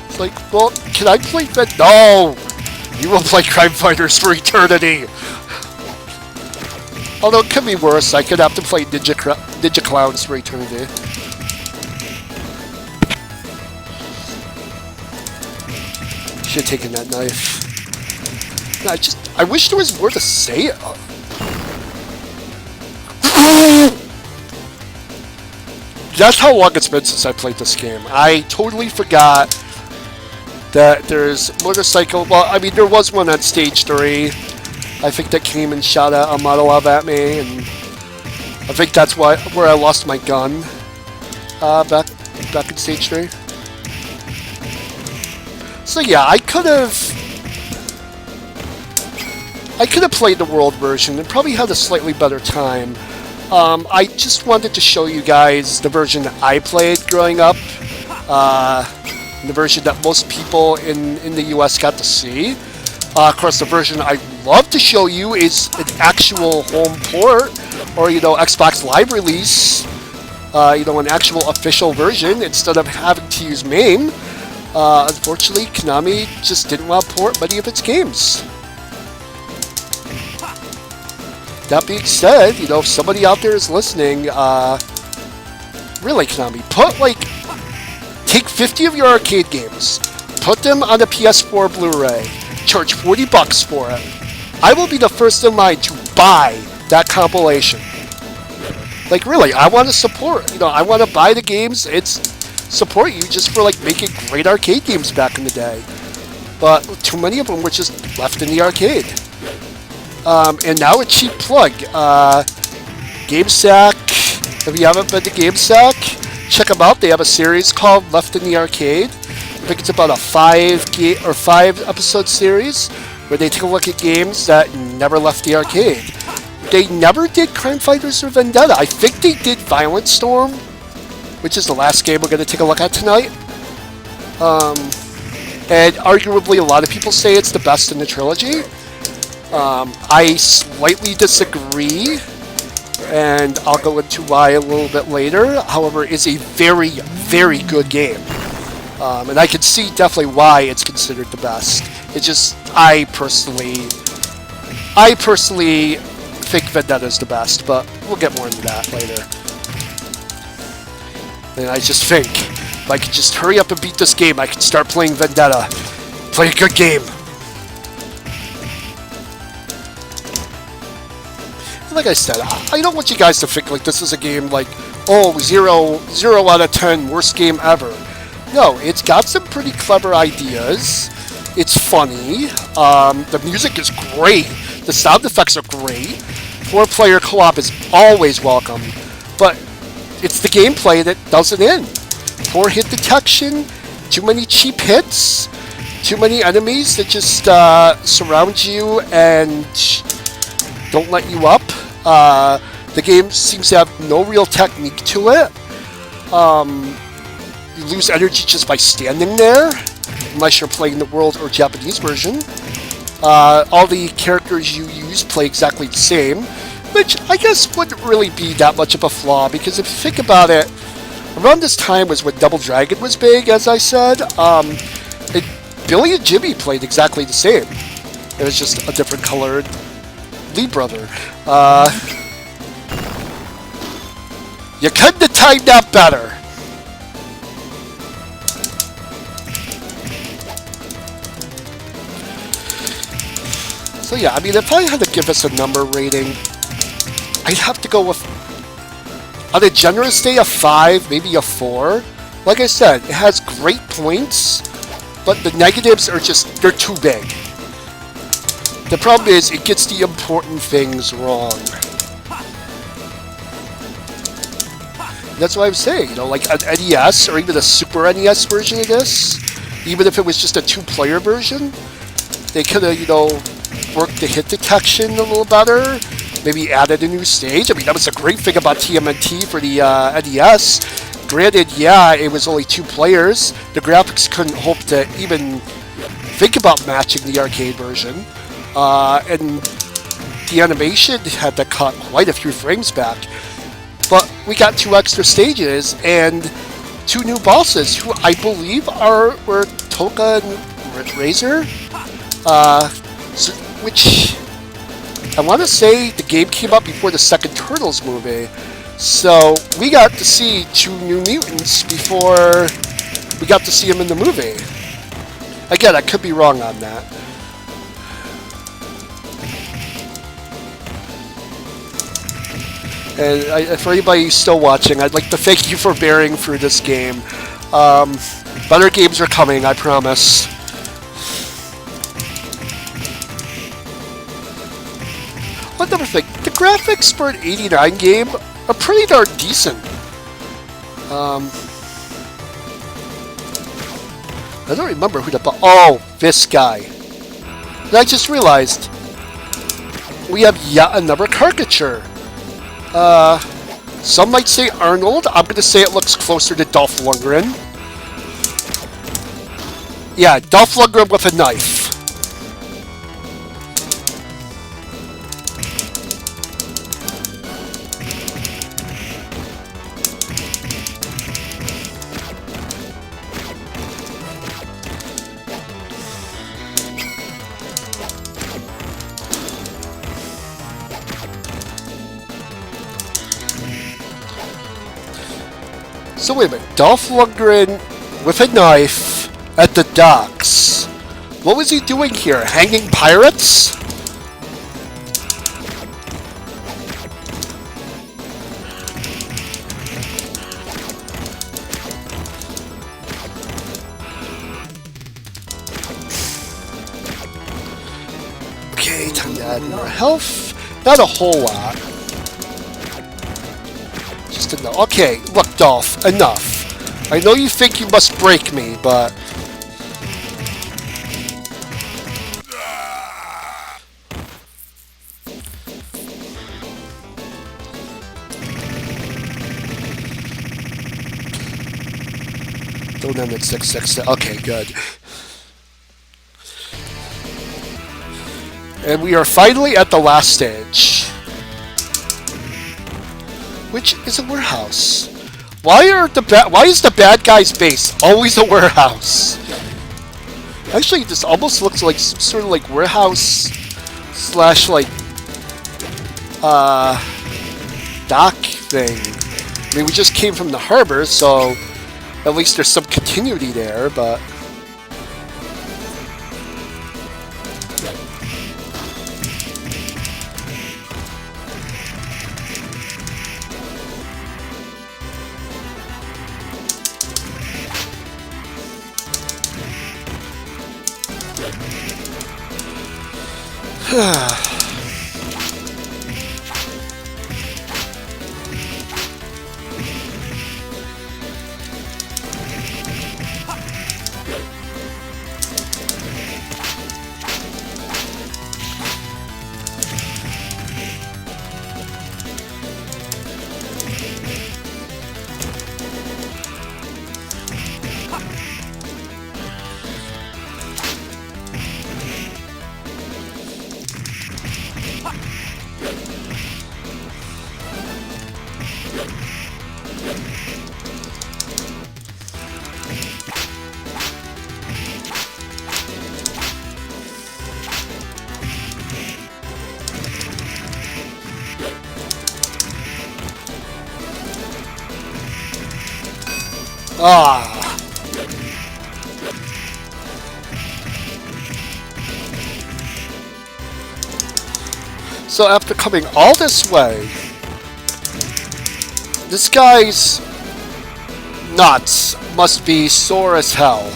It's like, well, can I play that? No! You will play Crime Fighters for eternity! Although it could be worse, I could have to play Ninja Clowns for eternity. Should have taken that knife. I wish there was more to say. That's how long it's been since I played this game. I totally forgot that there's motorcycle. Well, I mean, there was one on stage 3. I think that came and shot a model up at me, and I think that's where I lost my gun back in stage 3. So yeah, I could have played the world version and probably had a slightly better time. I just wanted to show you guys the version that I played growing up, the version that most people in the US got to see. Of course, the version I'd love to show you is an actual home port, or, you know, Xbox Live release, you know, an actual official version instead of having to use MAME. Unfortunately, Konami just didn't want to port many of its games. That being said, you know, if somebody out there is listening, really, Konami, take 50 of your arcade games, put them on a PS4 Blu-ray, charge $40 for it. I will be the first in line to buy that compilation. Like, really, I want to support, you know, I want to buy the games, support you just for, like, making great arcade games back in the day. But too many of them were just left in the arcade. And now a cheap plug. GameSack. If you haven't been to GameSack, check them out. They have a series called Left in the Arcade. I think it's about a 5-episode series where they take a look at games that never left the arcade. They never did Crime Fighters or Vendetta. I think they did Violent Storm, which is the last game we're going to take a look at tonight. And arguably a lot of people say it's the best in the trilogy. I slightly disagree, and I'll go into why a little bit later. However, it's a very, very good game. And I can see definitely why it's considered the best. It's just, I personally think Vendetta's the best, but we'll get more into that later. And I just think, if I could just hurry up and beat this game, I could start playing Vendetta. Play a good game. Like I said, I don't want you guys to think like this is a game like, oh, 0 out of 10, worst game ever. No, it's got some pretty clever ideas. It's funny. The music is great. The sound effects are great. 4-player co-op is always welcome. But it's the gameplay that does it in. Poor hit detection, too many cheap hits, too many enemies that just surround you and don't let you up. The game seems to have no real technique to it. You lose energy just by standing there, unless you're playing the world or Japanese version. All the characters you use play exactly the same, which I guess wouldn't really be that much of a flaw, because if you think about it, around this time was when Double Dragon was big, as I said. Billy and Jimmy played exactly the same. It was just a different colored Lee brother. You couldn't have timed that better. So yeah, I mean, if I had to give us a number rating, I'd have to go with, on a generous day, a 5, maybe a 4. Like I said, it has great points, but the negatives are just, they're too big. The problem is, it gets the important things wrong. That's what I'm saying, you know, like an NES or even a Super NES version of this, even if it was just a 2-player version, they could have, you know, worked the hit detection a little better, maybe added a new stage. I mean, that was a great thing about TMNT for the NES. Granted, yeah, it was only 2 players. The graphics couldn't hope to even think about matching the arcade version. And the animation had to cut quite a few frames back. But we got 2 extra stages and 2 new bosses who I believe were Toka and Razor. Which I want to say the game came out before the second Turtles movie. So we got to see 2 new mutants before we got to see them in the movie. Again, I could be wrong on that. And for anybody still watching, I'd like to thank you for bearing through this game. Better games are coming, I promise. Another thing, the graphics for an '89 game are pretty darn decent. I don't remember who oh, this guy. And I just realized we have yet another caricature. Some might say Arnold. I'm going to say it looks closer to Dolph Lundgren. Yeah, Dolph Lundgren with a knife. So wait a minute, Dolph Lundgren with a knife at the docks. What was he doing here? Hanging pirates? Okay, time to add more health. Not a whole lot. Just enough. Okay, look, Dolph, enough. I know you think you must break me, but... Don't end at 666. Okay, good. And we are finally at the last stage, which is a warehouse. Why is the bad guy's base always a warehouse? Actually, this almost looks like some sort of like warehouse slash like dock thing. I mean, we just came from the harbor, so at least there's some continuity there, but... Ah. So after coming all this way, this guy's nuts must be sore as hell.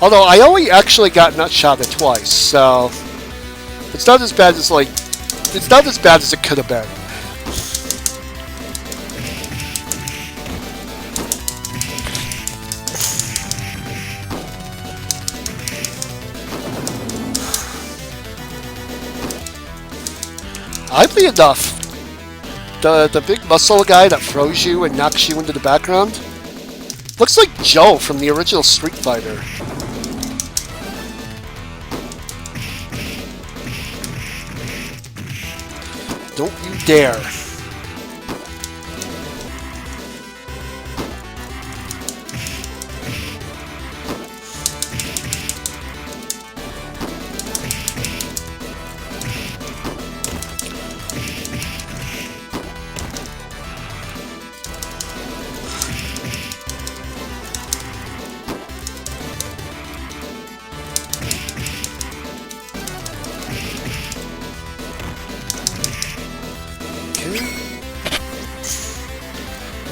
Although I only actually got nut-shotted twice, so it's not as bad as it's not as bad as it could have been. Oddly enough, the big muscle guy that throws you and knocks you into the background looks like Joe from the original Street Fighter. Don't you dare.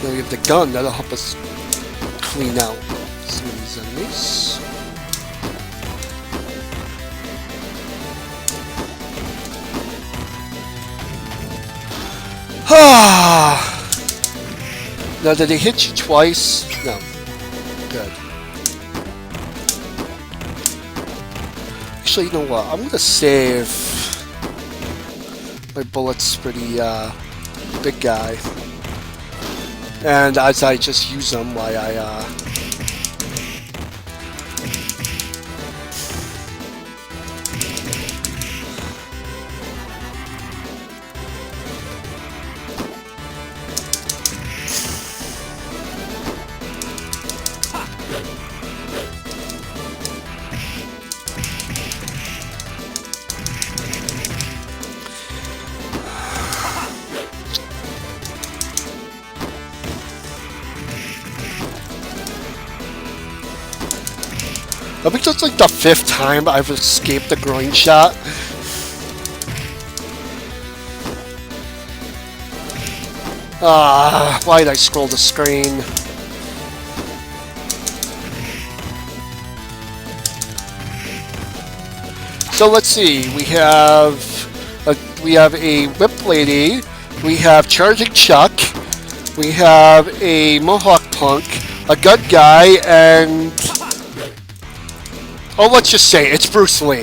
Now we have the gun that'll help us clean out some of these enemies. Now, did they hit you twice? No. Good. Actually, you know what? I'm gonna save my bullets for the big guy. And as I just use them while I I think that's like the 5th time I've escaped the groin shot. Why did I scroll the screen? So let's see. We have a whip lady. We have charging Chuck. We have a Mohawk punk, a good guy, and oh, let's just say it's Bruce Lee,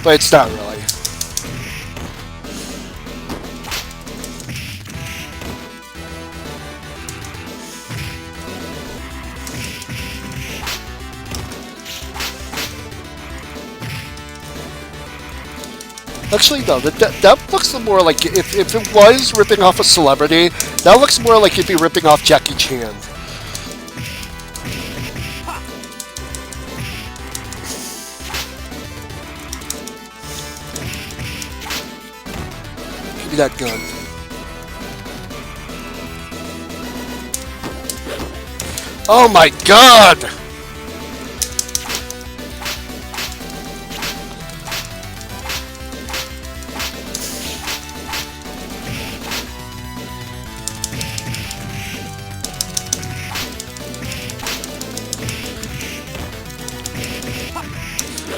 but it's not really. Actually, no, that looks more like, if it was ripping off a celebrity, that looks more like it'd be ripping off Jackie Chan. Give me that gun. Oh my god!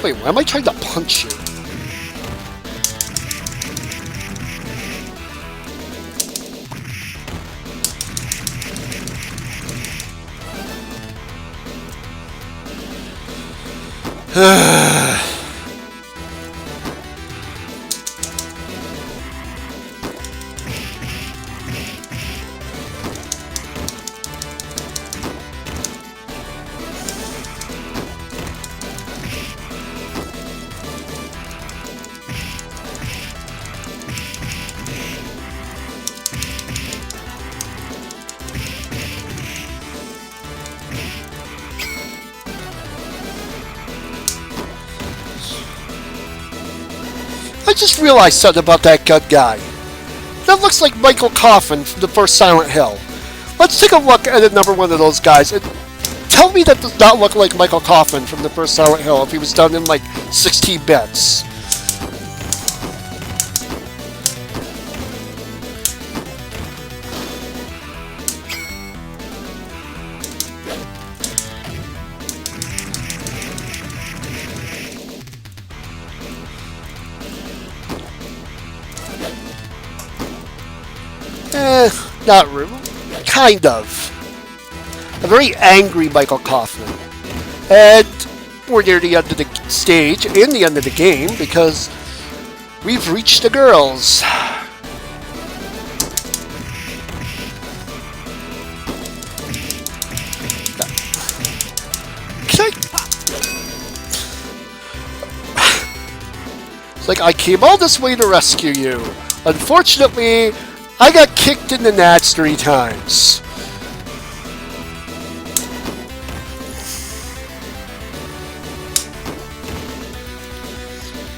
Wait, why am I trying to punch you? I just realized something about that good guy. That looks like Michael Coffin from the first Silent Hill. Let's take a look at another one of those guys. And tell me that does not look like Michael Kaufman from the first Silent Hill if he was done in like 16 bits. Not really. Kind of. A very angry Michael Kaufman. And we're near the end of the stage and the end of the game because we've reached the girls. It's like I came all this way to rescue you. Unfortunately, I got kicked in the nuts 3 times.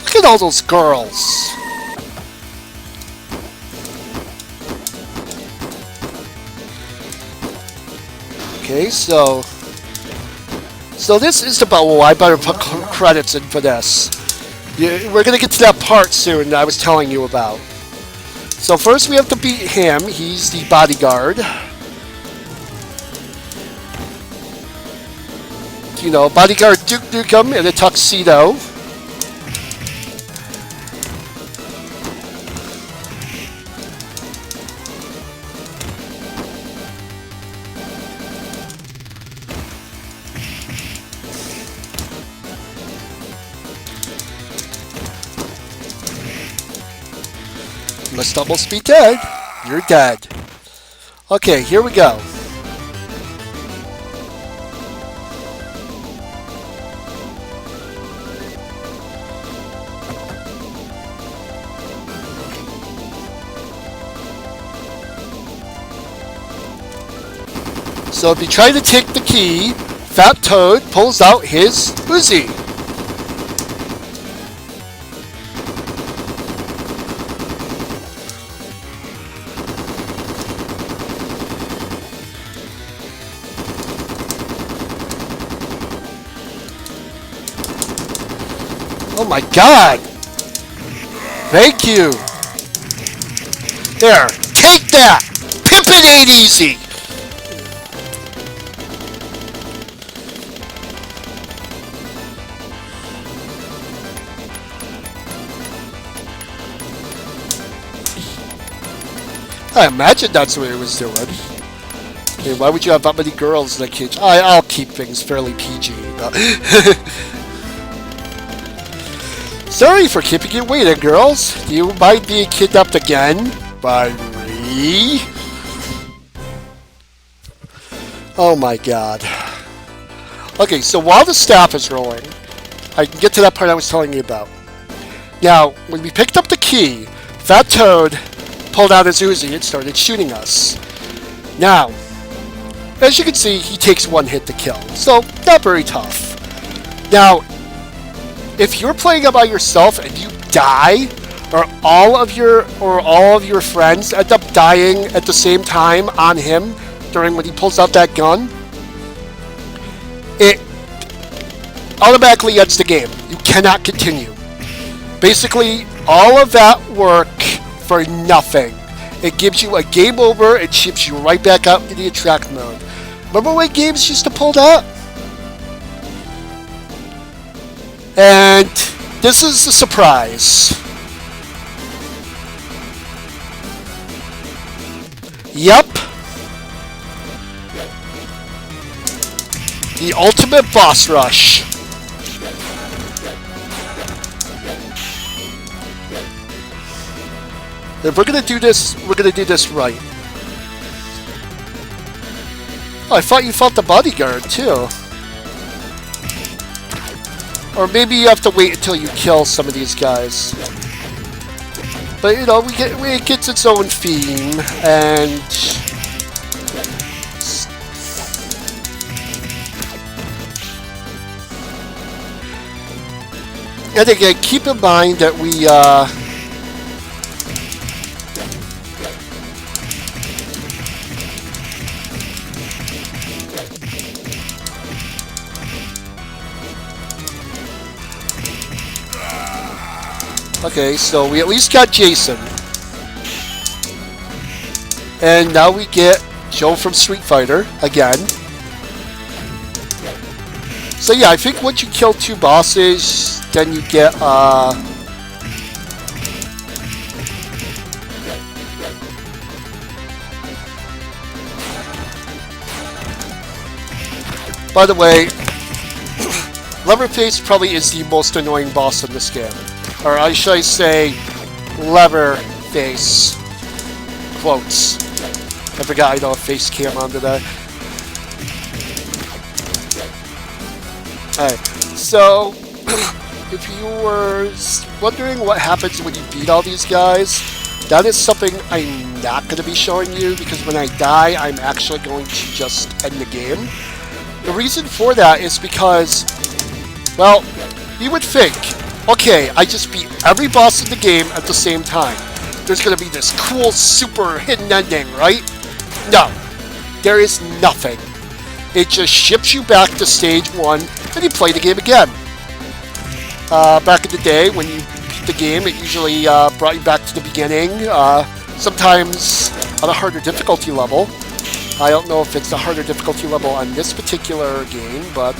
Look at all those girls. Okay, so this is about, well, I better put credits in for this. Yeah, we're gonna get to that part soon that I was telling you about. So first we have to beat him. He's the bodyguard. You know, bodyguard Duke Nukem in a tuxedo. Must almost be dead. You're dead. Okay, here we go. So if you try to take the key, Fat Toad pulls out his Uzi. Oh my god! Thank you! There, take that! Pimpin' ain't easy! I imagine that's what it was doing. Okay, why would you have that many girls in the kitchen? I'll keep things fairly PG. Sorry for keeping you waiting, girls. Do you mind being kidnapped again? By me? Oh my god. Okay, so while the staff is rolling, I can get to that part I was telling you about. Now, when we picked up the key, Fat Toad pulled out his Uzi and started shooting us. Now, as you can see, he takes 1 hit to kill, so not very tough. Now, if you're playing it by yourself and you die, or all of your friends end up dying at the same time on him during when he pulls out that gun, it automatically ends the game. You cannot continue. Basically, all of that work for nothing. It gives you a game over and ships you right back out into the attract mode. Remember when games used to pull that? And this is a surprise. Yep. The ultimate boss rush. If we're gonna do this, we're gonna do this right. Oh, I thought you fought the bodyguard too. Or maybe you have to wait until you kill some of these guys. But you know, it gets its own theme, and again, keep in mind that we Okay, so we at least got Jason. And now we get Joe from Street Fighter again. So yeah, I think once you kill 2 bosses, then you get by the way, Leatherface probably is the most annoying boss in this game. Or should I say, Leatherface. Quotes. I forgot I don't have face cam on today. Alright, so if you were wondering what happens when you beat all these guys, that is something I'm not going to be showing you, because when I die, I'm actually going to just end the game. The reason for that is because, well, you would think, okay, I just beat every boss in the game at the same time. There's going to be this cool, super hidden ending, right? No, there is nothing. It just ships you back to stage 1, and you play the game again. Back in the day, when you beat the game, it usually brought you back to the beginning, sometimes on a harder difficulty level. I don't know if it's a harder difficulty level on this particular game, but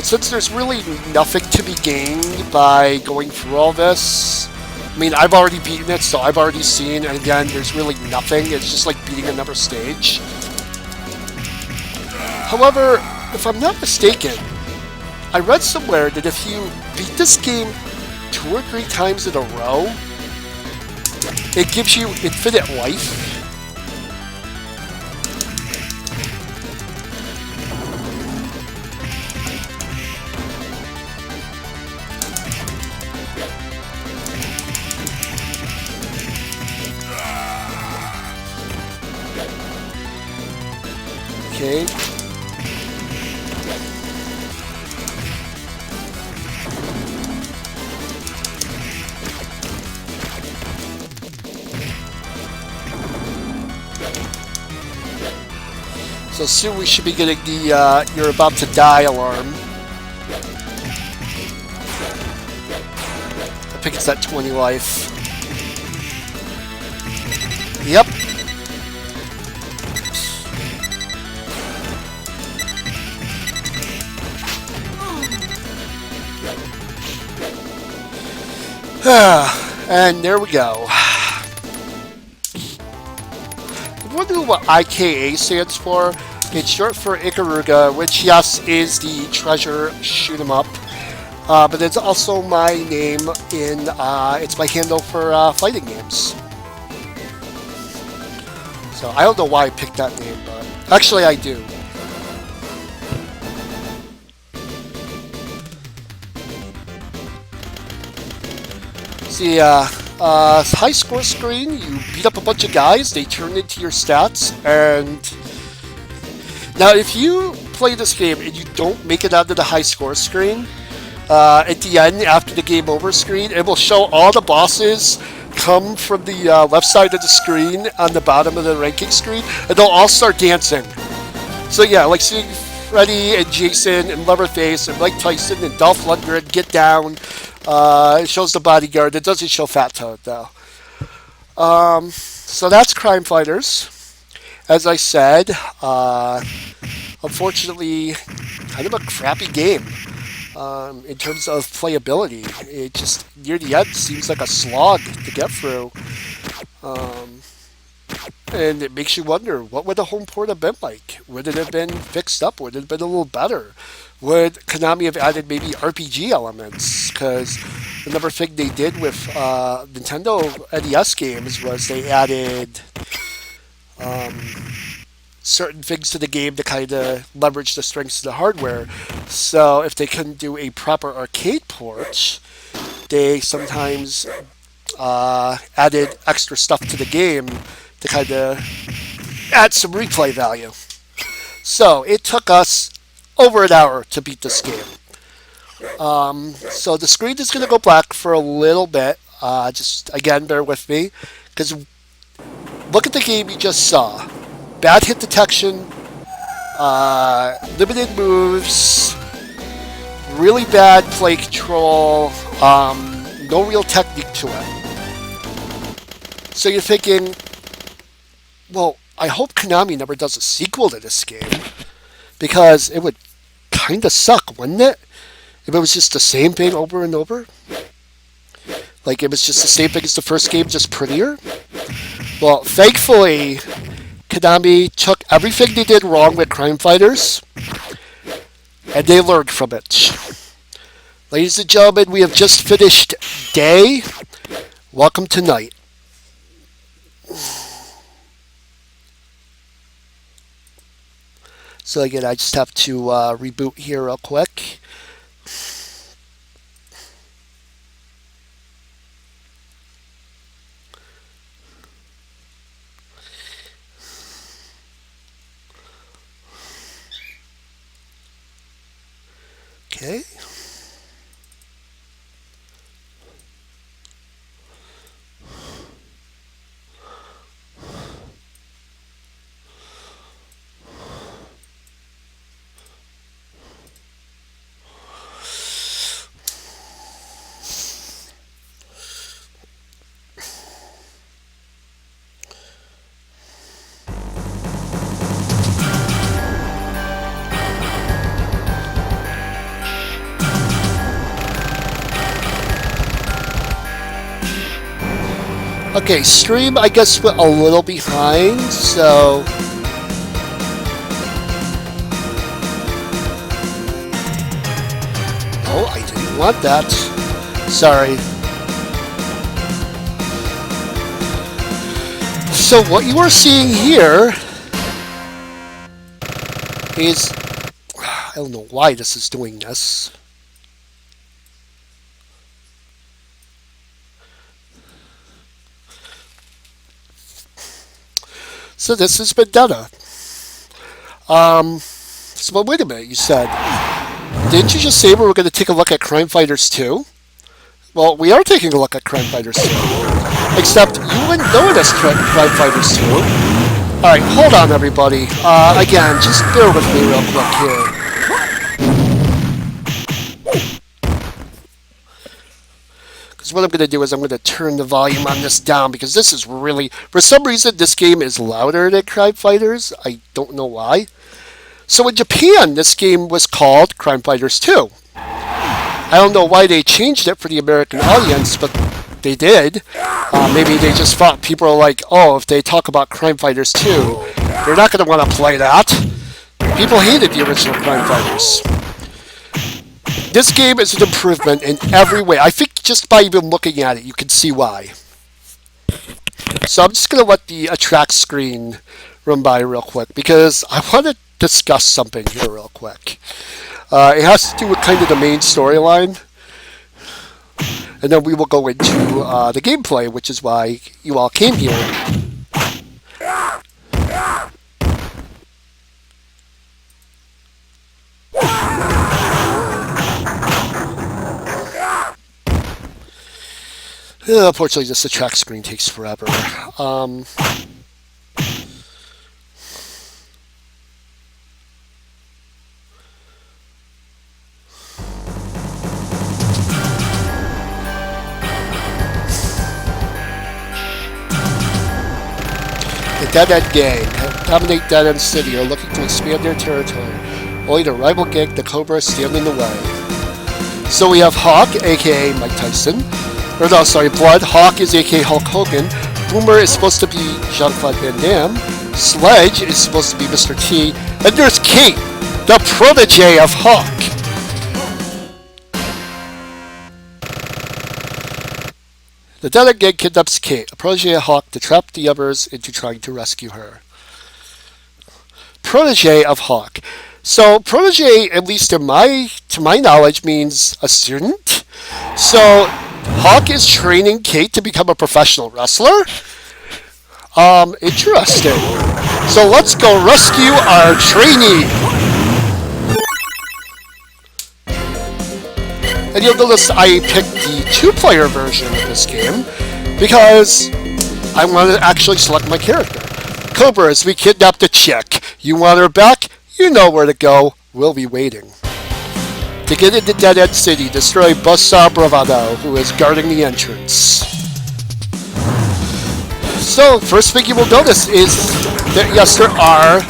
since there's really nothing to be gained by going through all this, I mean, I've already beaten it, so I've already seen, and again, there's really nothing. It's just like beating another stage. However, if I'm not mistaken, I read somewhere that if you beat this game 2 or 3 times in a row, it gives you infinite life. Okay. So soon we should be getting the "you're about to die" alarm. I think it's at 20 life. Yep. And there we go. You wonder what IKA stands for? It's short for Ikaruga, which, yes, is the treasure shoot 'em up. But it's also my name in, it's my handle for fighting games. So I don't know why I picked that name, but actually I do. The high score screen, you beat up a bunch of guys, they turn into your stats, and now if you play this game and you don't make it onto the high score screen, at the end, after the game over screen, it will show all the bosses come from the left side of the screen on the bottom of the ranking screen, and they'll all start dancing. So yeah, like seeing Freddy and Jason and Leatherface and Mike Tyson and Dolph Lundgren get down. It shows the bodyguard. It doesn't show Fat Toad, though. So that's Crime Fighters. As I said, unfortunately, kind of a crappy game in terms of playability. It just, near the end, seems like a slog to get through. And it makes you wonder, what would the home port have been like? Would it have been fixed up? Would it have been a little better? Would Konami have added maybe RPG elements? Because another thing they did with Nintendo NES games was they added certain things to the game to kind of leverage the strengths of the hardware. So if they couldn't do a proper arcade port, they sometimes added extra stuff to the game to kind of add some replay value. So it took us over an hour to beat this game. So the screen is going to go black for a little bit. Just, again, bear with me. Because look at the game you just saw. Bad hit detection, limited moves, really bad play control, No real technique to it. So you're thinking, well, I hope Konami never does a sequel to this game, because it would kind of suck, wouldn't it? If it was just the same thing over and over? Like it was just the same thing as the first game, just prettier? Well, thankfully, Konami took everything they did wrong with Crime Fighters, and they learned from it. Ladies and gentlemen, we have just finished day. Welcome to night. So again, I just have to reboot here real quick. Okay. Okay, stream, I guess, went a little behind, so... Oh, I didn't want that. Sorry. So what you are seeing here is... I don't know why this is doing this. So this is Vendetta. So but wait a minute, you said, didn't you just say we were going to take a look at Crime Fighters 2? Well, we are taking a look at Crime Fighters 2. Except you wouldn't know it as Crime Fighters 2. Alright, hold on everybody. Again, just bear with me real quick here. What I'm going to do is I'm going to turn the volume on this down, because this is really, for some reason, this game is louder than Crime Fighters. I don't know why. So in Japan, this game was called Crime Fighters 2. I don't know why they changed it for the American audience, but they did. Maybe they just thought people are like, oh, if they talk about Crime Fighters 2, they're not going to want to play that. People hated the original Crime Fighters. This game is an improvement in every way. I think just by even looking at it, you can see why. So I'm just going to let the attract screen run by real quick, because I want to discuss something here real quick. It has to do with kind of the main storyline. And then we will go into the gameplay, which is why you all came here. Unfortunately, this attract screen takes forever. The Dead End Gang dominate Dead End City, are looking to expand their territory. Only the rival gang, the Cobra, stand in the way. So we have Hawk, aka Mike Tyson. Or no, sorry, Blood. Hawk is aka Hulk Hogan. Boomer is supposed to be Jean-Claude Van Damme. Sledge is supposed to be Mr. T. And there's Kate, the protege of Hawk. The Dead End Gang kidnaps Kate, a protege of Hawk, to trap the others into trying to rescue her. Protege of Hawk. So protege, at least to my knowledge, means a student. So Hawk is training Kate to become a professional wrestler? Interesting. So let's go rescue our trainee. And you'll notice I picked the 2-player version of this game because I want to actually select my character. Cobra, as we kidnapped a chick. You want her back? You know where to go. We'll be waiting. To get into Dead End City, destroy Buzzsaw Bravado, who is guarding the entrance. So, first thing you will notice is that yes, there are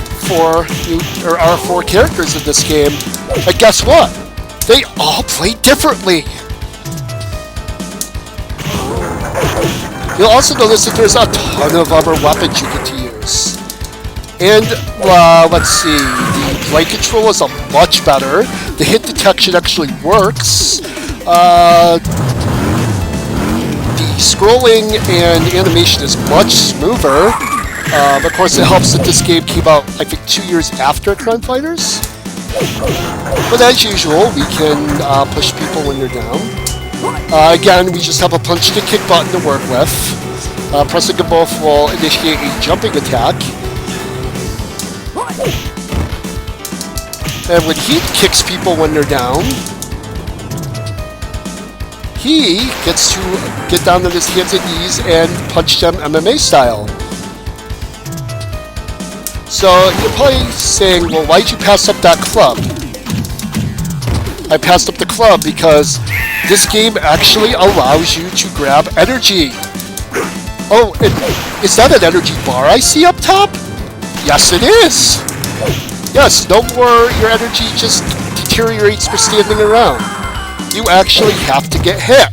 four characters in this game, and guess what? They all play differently. You'll also notice that there's a ton of other weapons you get to use. And, let's see, the blade control is much better. The hit detection actually works. The scrolling and animation is much smoother. Of course, it helps that this game came out, I think, 2 years after Crime Fighters. But as usual, we can push people when they're down. Again, we just have a punch to kick button to work with. Pressing them both will initiate a jumping attack. And when he kicks people when they're down, he gets to get down on his hands and knees and punch them MMA style. So you're probably saying, well, why'd you pass up that club? I passed up the club because this game actually allows you to grab energy. Oh, is that an energy bar I see up top? Yes, it is. Yes, no more your energy just deteriorates for standing around. You actually have to get hit.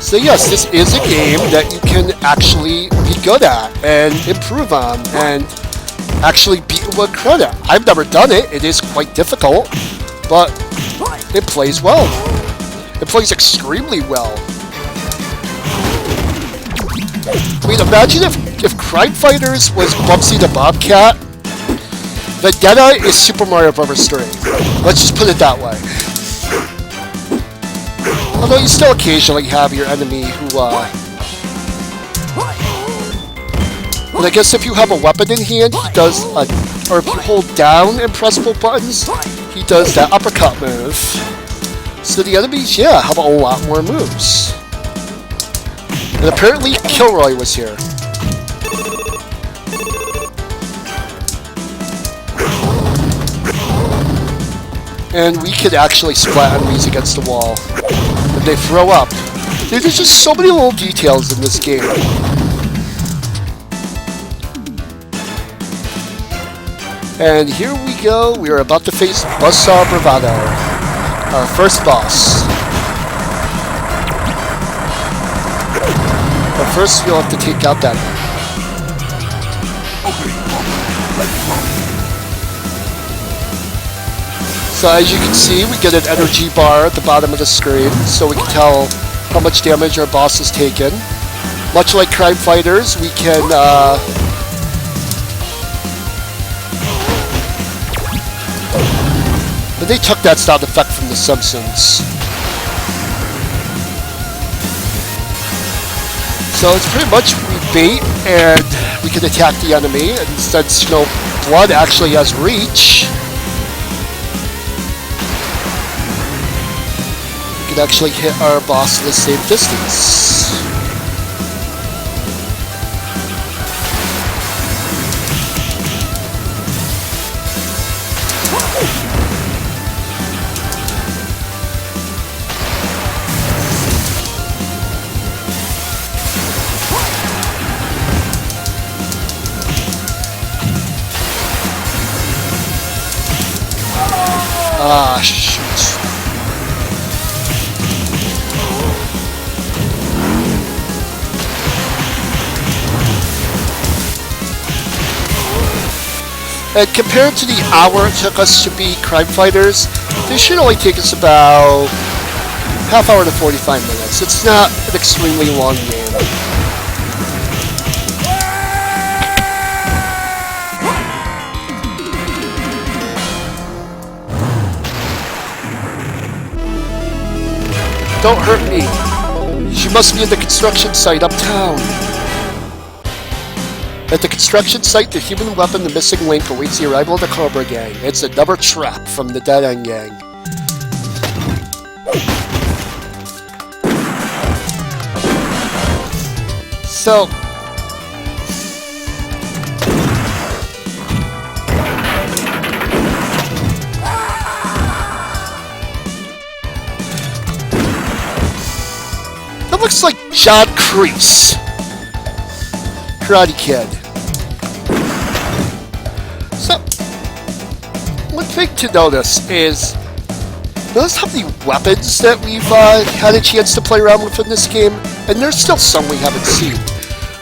So yes, this is a game that you can actually be good at and improve on and actually beat with credit. I've never done it. It is quite difficult, but it plays well. It plays extremely well. I mean, imagine if Crime Fighters was Bubsy the Bobcat. Vendetta is Super Mario Bros. 3. Let's just put it that way. Although you still occasionally have your enemy who, and I guess if you have a weapon in hand, he does, or if you hold down and press both buttons, he does that uppercut move. So the enemies, yeah, have a lot more moves. And apparently Kilroy was here. And we could actually splat enemies against the wall. And they throw up. There's just so many little details in this game. And here we go. We are about to face Buzzsaw Bravado, our first boss. But first, you'll have to take out that. So as you can see, we get an energy bar at the bottom of the screen, so we can tell how much damage our boss has taken. Much like Crime Fighters, we can and they took that sound effect from The Simpsons. So it's pretty much we bait and we can attack the enemy, and since, you know, blood actually has reach, we can actually hit our boss at the same distance. Ah, shoot. And compared to the hour it took us to beat Crime Fighters, this should only take us about half hour to 45 minutes. It's not an extremely long game. Don't hurt me. She must be at the construction site uptown. At the construction site, the human weapon, the missing link, awaits the arrival of the Cobra Gang. It's another trap from the Dead End Gang. So, looks like John Kreese. Karate Kid. So, one thing to notice is, notice how many weapons that we've had a chance to play around with in this game, and there's still some we haven't seen.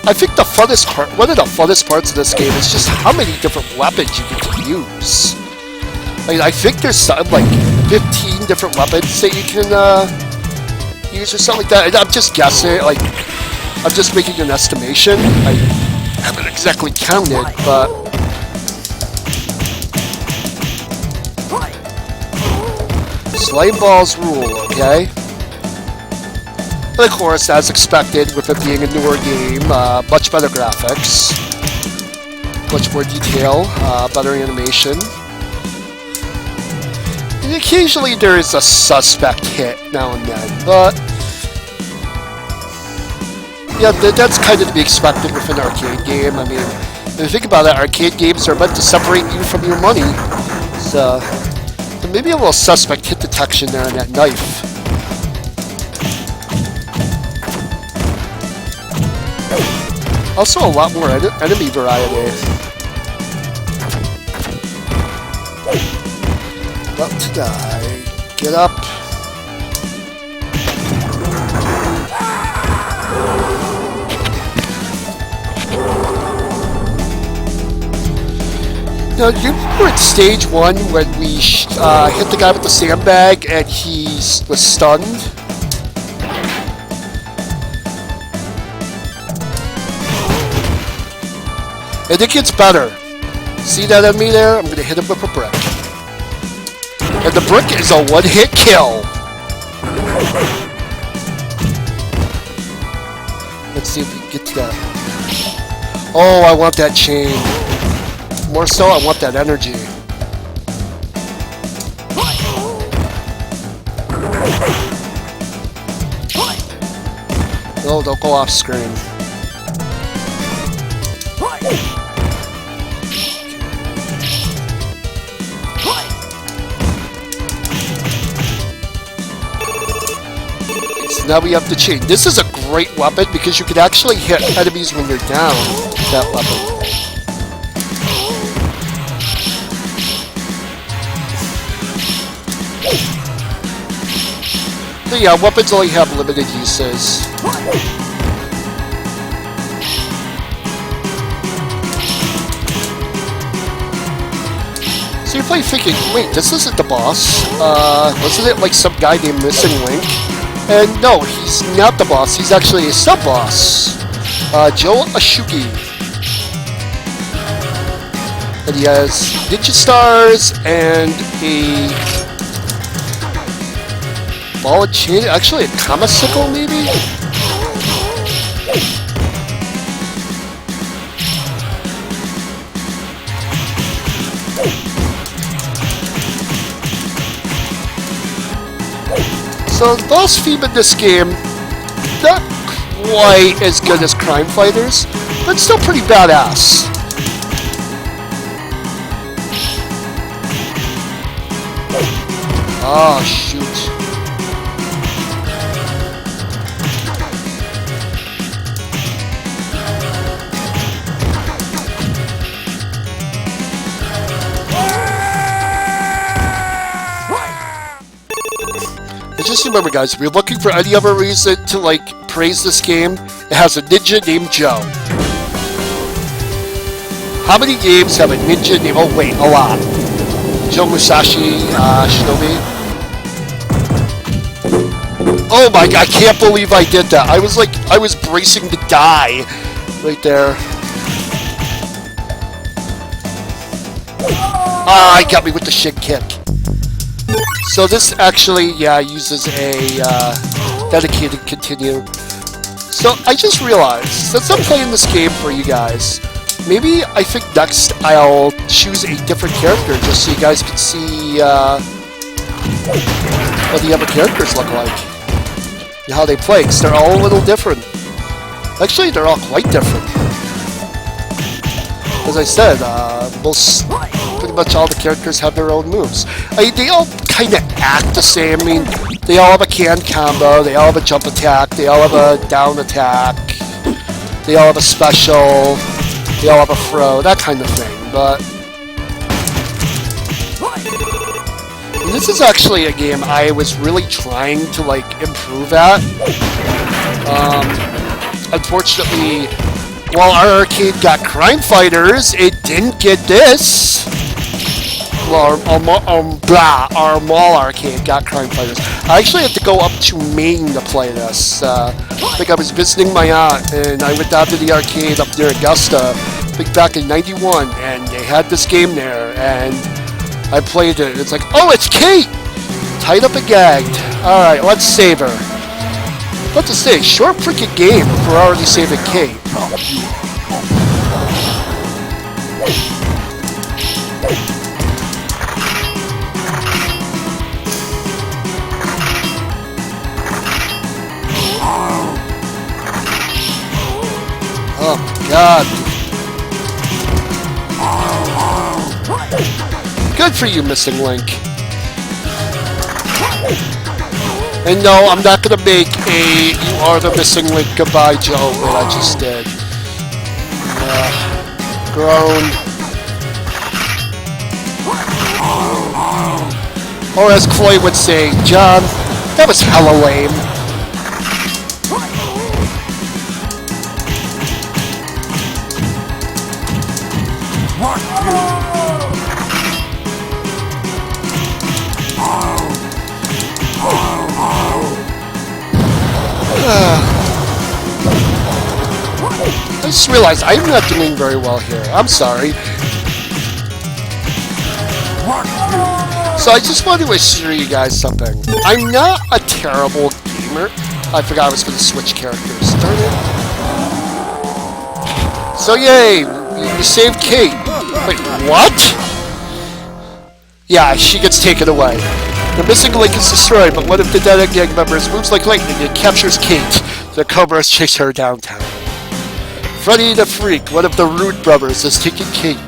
I think the funnest part, one of the funnest parts of this game is just how many different weapons you get to use. I think there's something like 15 different weapons that you can use or something like that. And I'm just guessing, like, I'm just making an estimation. I haven't exactly counted, but... Slime balls rule, okay? And of course, as expected, with it being a newer game, much better graphics, much more detail, better animation. And occasionally there is a suspect hit now and then, but yeah, that's kind of to be expected with an arcade game. I mean, if you think about it, arcade games are meant to separate you from your money, so maybe a little suspect hit detection there on that knife. Also, a lot more enemy variety. About to die. Get up. Now, you remember at stage 1 when we hit the guy with the sandbag and he was stunned? And it gets better. See that enemy there? I'm going to hit him with a brick. And the brick is a one-hit kill. Let's see if we can get to that. Oh, I want that chain. More so, I want that energy. No, don't go off screen. So now we have the chain. This is a great weapon because you can actually hit enemies when you're down with that weapon. But yeah, weapons only have limited uses. So you're probably thinking, wait, this isn't the boss. Wasn't it like some guy named Missing Link? And no, he's not the boss. He's actually a sub-boss. Joe Ashugi. And he has ninja stars and a ball and chain. Actually, a Kamasicle, maybe? So, the boss theme in this game, not quite as good as Crime Fighters, but still pretty badass. Oh, shoot. And just remember, guys, if you're looking for any other reason to, like, praise this game, it has a ninja named Joe. How many games have a ninja named... Oh, wait, a lot. Joe Musashi, Shinobi. Oh my god, I can't believe I did that. I was bracing to die right there. Ah, he got me with the shit kick. So this actually, yeah, uses a dedicated continue. So I just realized, since I'm playing this game for you guys, maybe I think next I'll choose a different character just so you guys can see what the other characters look like and how they play, because they're all a little different. Actually, they're all quite different. As I said, pretty much all the characters have their own moves. I mean, they all kind of act the same. I mean, They all have a canned combo, they all have a jump attack, they all have a down attack, they all have a special, they all have a throw, that kind of thing. But this is actually a game I was really trying to like improve at. Unfortunately, while our arcade got Crime Fighters, it didn't get this. Well, our mall arcade got Crime Fighters. I actually had to go up to Maine to play this. I think I was visiting my aunt, and I went down to the arcade up near Augusta, I think back in '91, and they had this game there, and I played it. It's like, oh, it's Kate! Tied up and gagged. Alright, let's save her. What to say, short freaking game if we're already saving Kate. Oh my god. Good for you, Missing Link. And no, I'm not gonna make a "you are the missing link goodbye" joke that I just did. Groan. Or as Chloe would say, John, that was hella lame. I just realized I'm not doing very well here. I'm sorry. So I just wanted to assure you guys something. I'm not a terrible gamer. I forgot I was going to switch characters. Darn it. So yay, you saved Kate. Wait, what? Yeah, she gets taken away. The missing link is destroyed, but one of the Vendetta gang members moves like lightning and captures Kate. The Cobras chase her downtown. Freddy the Freak, one of the Rude Brothers, has taken Kate.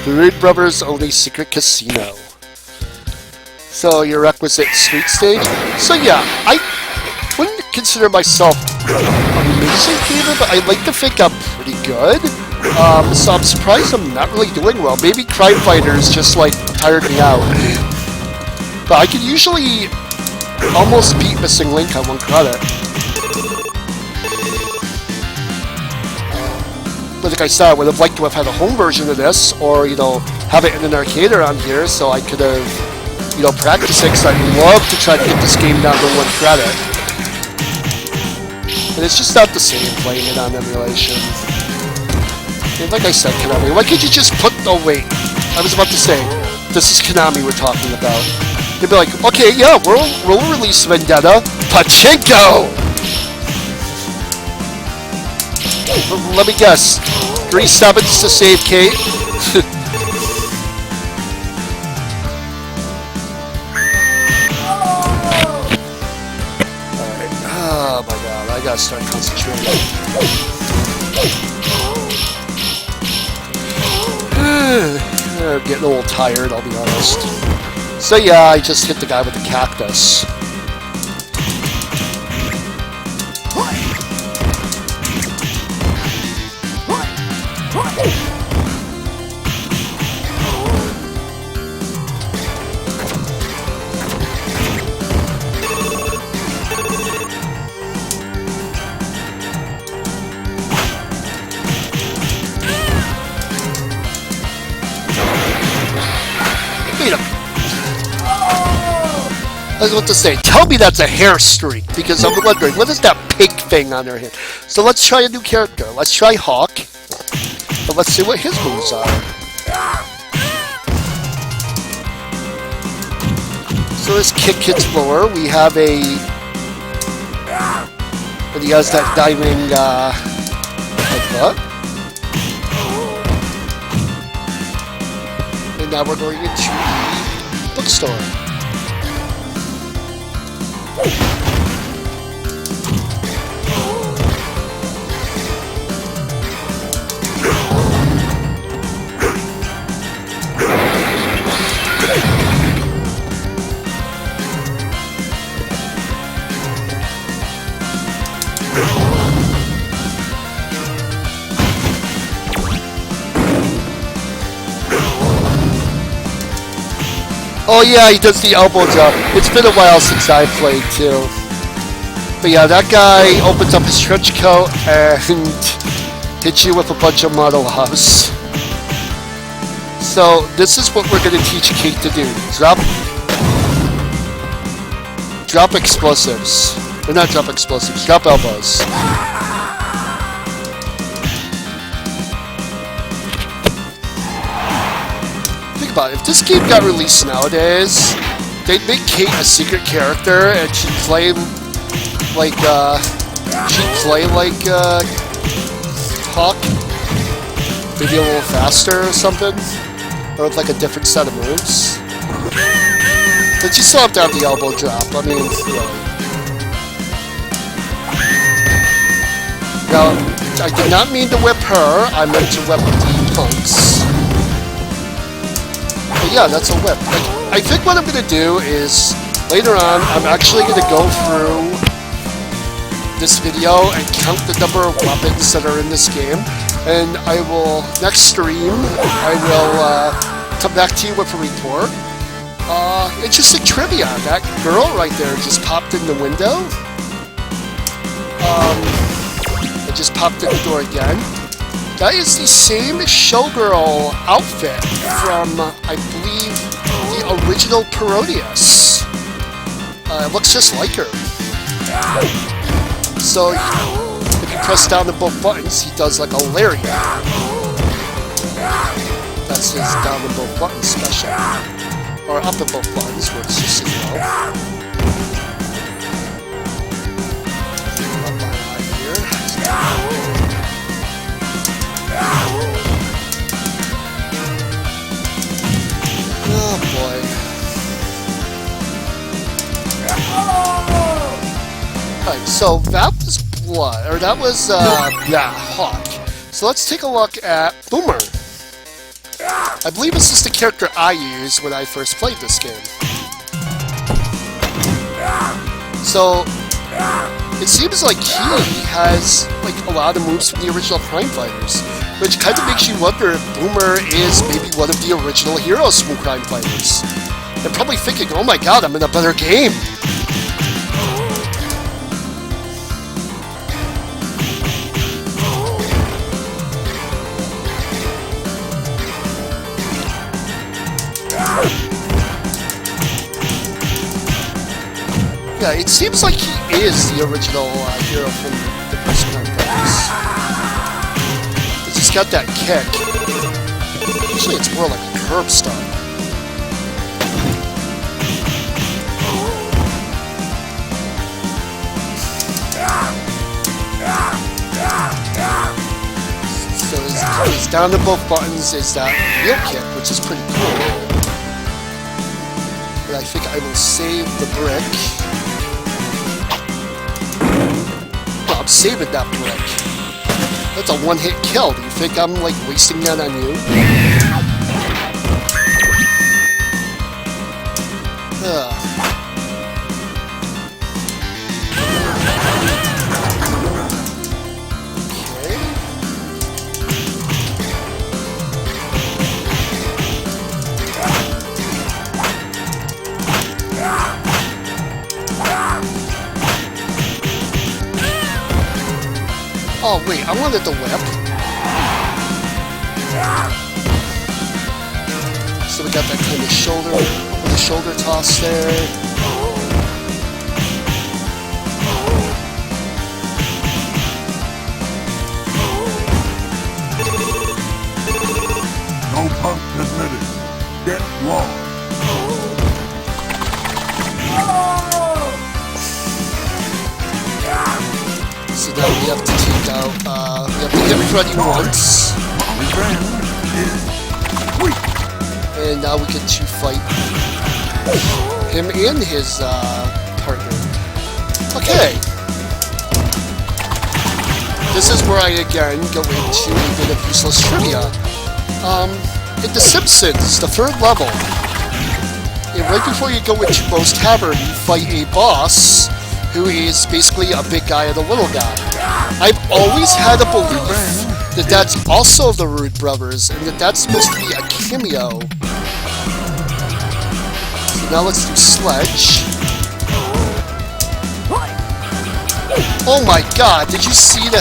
The Rude Brothers own a secret casino. So your requisite street stage? So yeah, I wouldn't consider myself an amazing gamer, but I like to think I'm pretty good. So I'm surprised I'm not really doing well. Maybe Crime Fighters just like tired me out. But I can usually almost beat Missing Link on one credit. But like I said, I would have liked to have had a home version of this, or, you know, have it in an arcade around here so I could have, you know, practiced it, because I'd love to try to get this game down to one credit. And it's just not the same playing it on emulation. And like I said, Konami, why can't you just put... Oh, wait. I was about to say, this is Konami we're talking about. They'd be like, okay, yeah, we'll release Vendetta. Pachinko! Let me guess. 3 sevens to save Kate? Alright. Oh my god, I gotta start concentrating. I'm getting a little tired, I'll be honest. So yeah, I just hit the guy with the cactus. I was about to say, tell me that's a hair streak, because I'm wondering, what is that pig thing on her hand? So let's try a new character. Let's try Hawk. But let's see what his moves are. So his kick hits lower. We have a... And he has that diving, headbutt. And now we're going into the bookstore. Oh yeah, he does the elbow drop. It's been a while since I played too. But yeah, that guy opens up his trench coat and hits you with a bunch of model house. So this is what we're going to teach Kate to do. Drop explosives. Or not drop explosives, drop elbows. Think about it, if this game got released nowadays, they'd make Kate a secret character and she'd play like, Hawk. Maybe a little faster or something. Or with like a different set of moves. But you still have to have the elbow drop, I mean, Now, I did not mean to whip her, I meant to whip the punks. But yeah, that's a whip. Like, I think what I'm going to do is, later on, I'm actually going to go through this video and count the number of weapons that are in this game. And I will, next stream, I will come back to you with a report. Interesting trivia. That girl right there just popped in the window. It just popped in the door again. That is the same showgirl outfit from, I believe, the original Parodius. It looks just like her. So, if you press down on both buttons, he does like a lariat. That's his down on both buttons special. Or up on both buttons, works just as well. Up my eye here. Oh boy. Alright, so that was blood, or that was, Hawk. So let's take a look at Boomer. I believe this is the character I used when I first played this game. So, it seems like he has, like, a lot of moves from the original Crime Fighters, which kind of makes you wonder if Boomer is maybe one of the original heroes from Crime Fighters. They're probably thinking, oh my god, I'm in a better game! Yeah, it seems like he is the original hero from the first Crime Fighters. He's just got that kick. Usually it's more like a curb stomp. So his down to both buttons is that wheel kick, which is pretty cool. But I think I will save the brick. I'm saving that brick. That's a one-hit kill. Do you think I'm, like, wasting that on you? Ugh. Oh wait, I wanted the whip. So we got that kind of shoulder, with a shoulder toss there. No punk admitted. Get lost. So now we have to take out, we have to hit Freddy once. And now we get to fight him and his, partner. Okay. This is where I, again, go into a bit of useless trivia. In The Simpsons, the third level, and right before you go into Moe's Tavern, you fight a boss who is basically a big guy and a little guy. I've always had a belief that that's also the Rude Brothers, and that that's supposed to be a cameo. now let's do sledge. Oh my god, did you see the...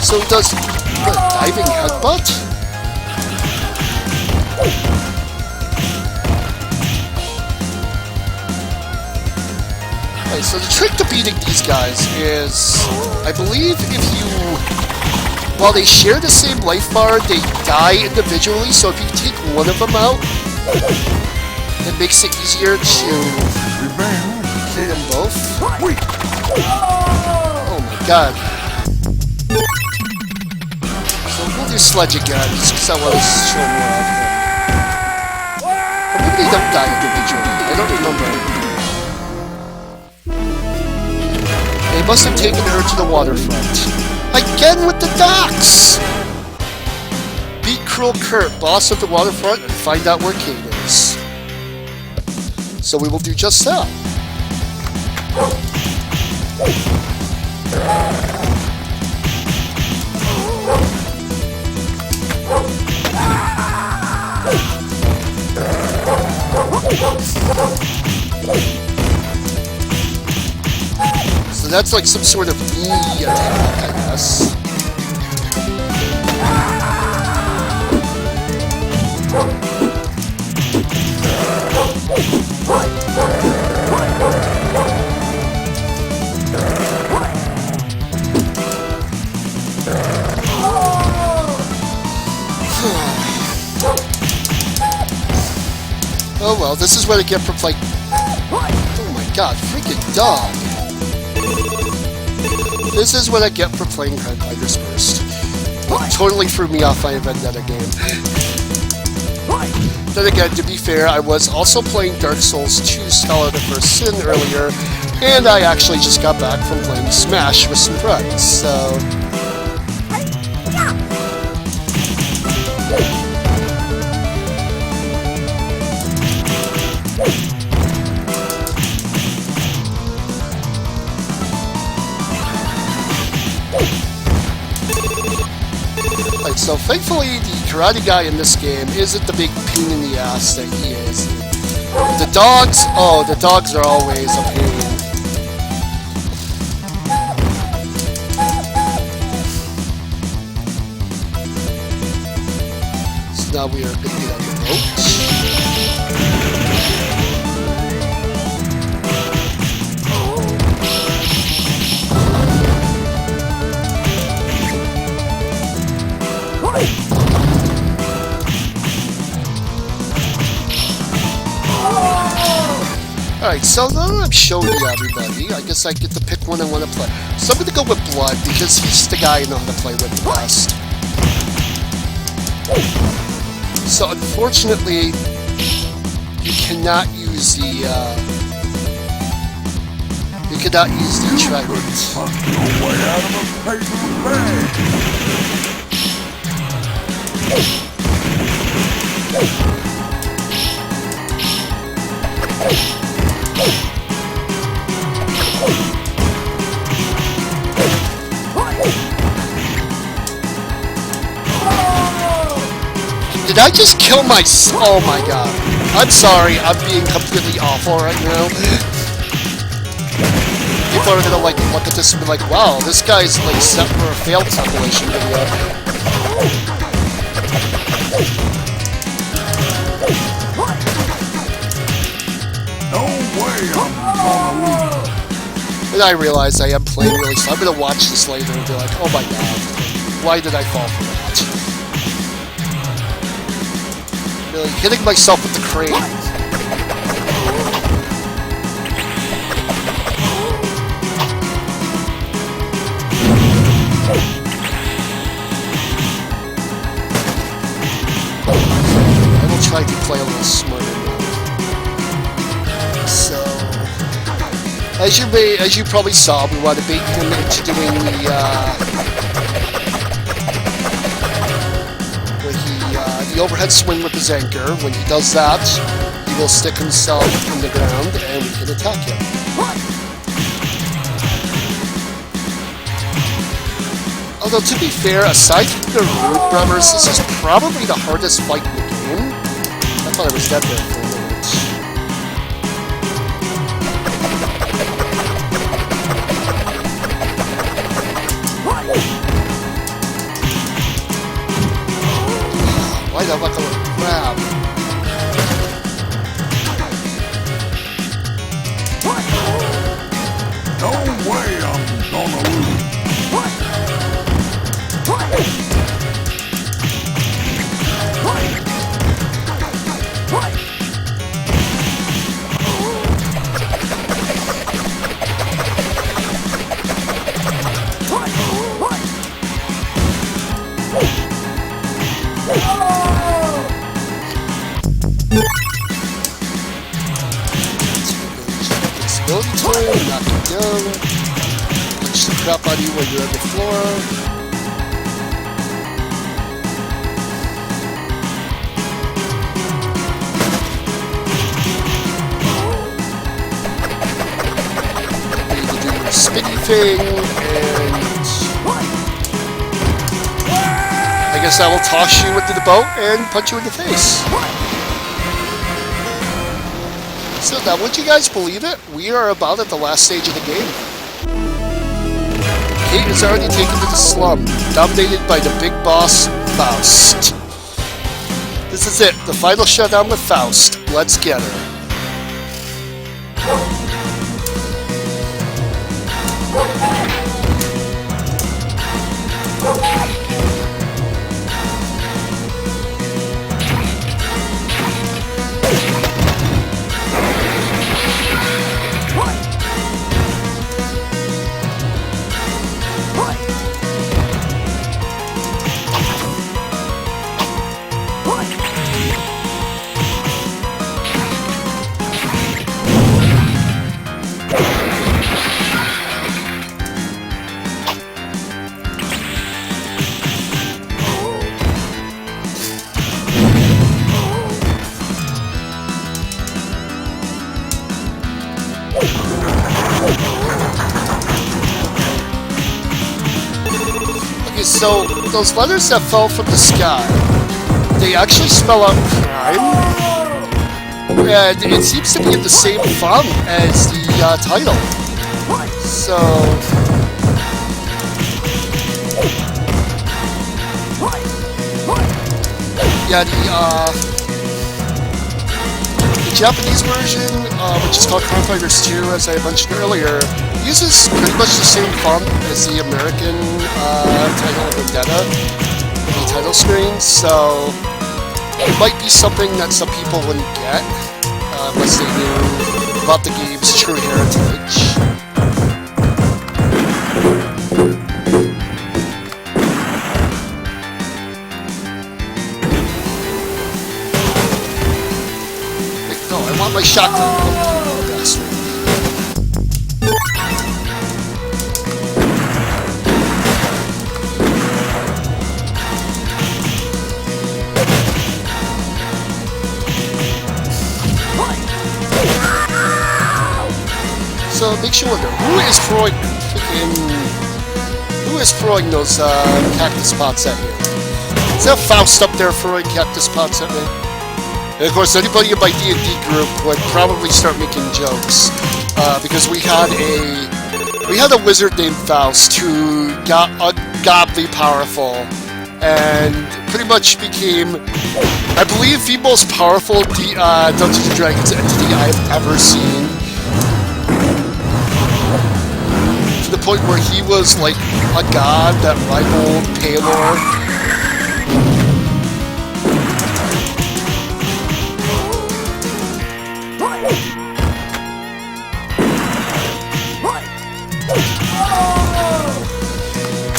So he does what, diving headbutt? Okay, so the trick to beating these guys is, I believe if you, while they share the same life bar, they die individually, so if you take one of them out, it makes it easier to kill them both. Oh my god. So we'll do sledge again, just because I want to show more of them. Or maybe they don't die individually, I don't remember. They must have taken her to the waterfront. Again with the docks! Beat Cruel Kurt, boss of the waterfront, and find out where Kate is. So we will do just that. So that's like some sort of knee attack, I guess. Oh well, this is what I get for playing. Oh my god, freaking dog! This is what I get for playing Crime Fighters first. It totally threw me off my Vendetta game. Then again, to be fair, I was also playing Dark Souls 2 Scholar of the First Sin earlier, and I actually just got back from playing Smash with some friends, so... So thankfully, the karate guy in this game isn't the big pain in the ass that he is. The dogs, oh, the dogs are always a pain. So now we are going to get on the boat. Alright, so now that I'm showing you everybody, I guess I get to pick one I want to play. So I'm going to go with Blood, because he's the guy I know how to play with the best. So unfortunately, you cannot use the, trident. Did I just kill my... Oh my god. I'm sorry, I'm being completely awful right now. People are gonna like look at this and be like, wow, this guy's like set for a failed compilation video. No way I'm gonna lose. And I realize I am playing really slow. I'm gonna watch this later and be like, oh my god, why did I fall for that? Really hitting myself with the crane. I will try to play a little smarter now. So, as you probably saw, we want to bait him into doing the overhead swing with his anchor. When he does that, he will stick himself in the ground and we can attack him. Although, to be fair, aside from the Rude Brothers, this is probably the hardest fight in the game. I thought I was dead there for a minute. Why the fuck crap? No way I'm gonna lose. Ability turn, knock you down, punch the crap out of you when you're on the floor. You need to do your spinny thing, and I guess I will toss you into the boat and punch you in the face. So now, would you guys believe it? We are about at the last stage of the game. Kate is already taken to the slum, dominated by the big boss, Faust. This is it, the final showdown with Faust. Let's get her. Okay, so those letters that fell from the sky, they actually spell out crime, and it seems to be in the same font as the title. So yeah, the Japanese version, which is called Crime Fighters 2, as I mentioned earlier, uses pretty much the same font as the American title of Vendetta in the title screen, so it might be something that some people wouldn't get unless they knew about the game's true heritage. No, I want my shotgun. Oh, bastard. So it makes you wonder, who is throwing those cactus pots at you? Is that Faust up there throwing cactus pots at me? And of course, anybody in my D&D group would probably start making jokes because we had a wizard named Faust who got ungodly powerful and pretty much became, I believe, the most powerful Dungeons and Dragons entity I've ever seen. To the point where he was like a god that rivaled Paylor.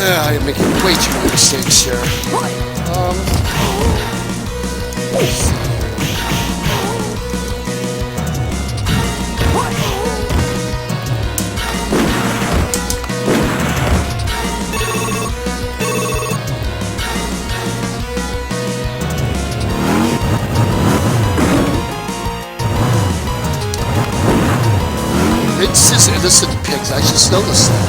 I am making way too many mistakes here. Let's see here. It's just innocent pigs, I just noticed that.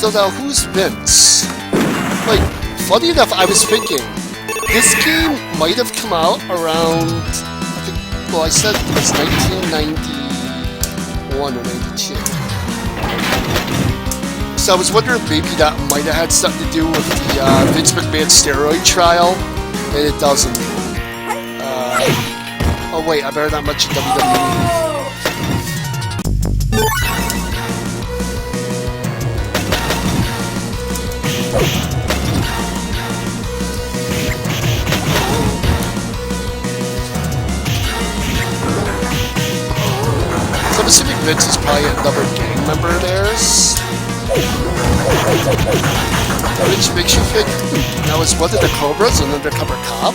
So now, who's Vince? Like, funny enough, I was thinking, this game might have come out around, well, I said it was 1991 or 92. So I was wondering if maybe that might have had something to do with the Vince McMahon steroid trial, and it doesn't. Oh wait, I better not mention WWE. So I'm assuming Vince is probably another gang member of theirs. Which makes you think, now is one of the Cobras an undercover cop?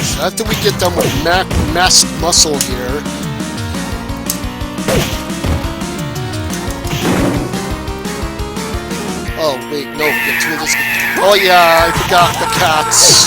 So after we get done with masked muscle here, oh wait, no, get through this. Oh yeah, I forgot the cats.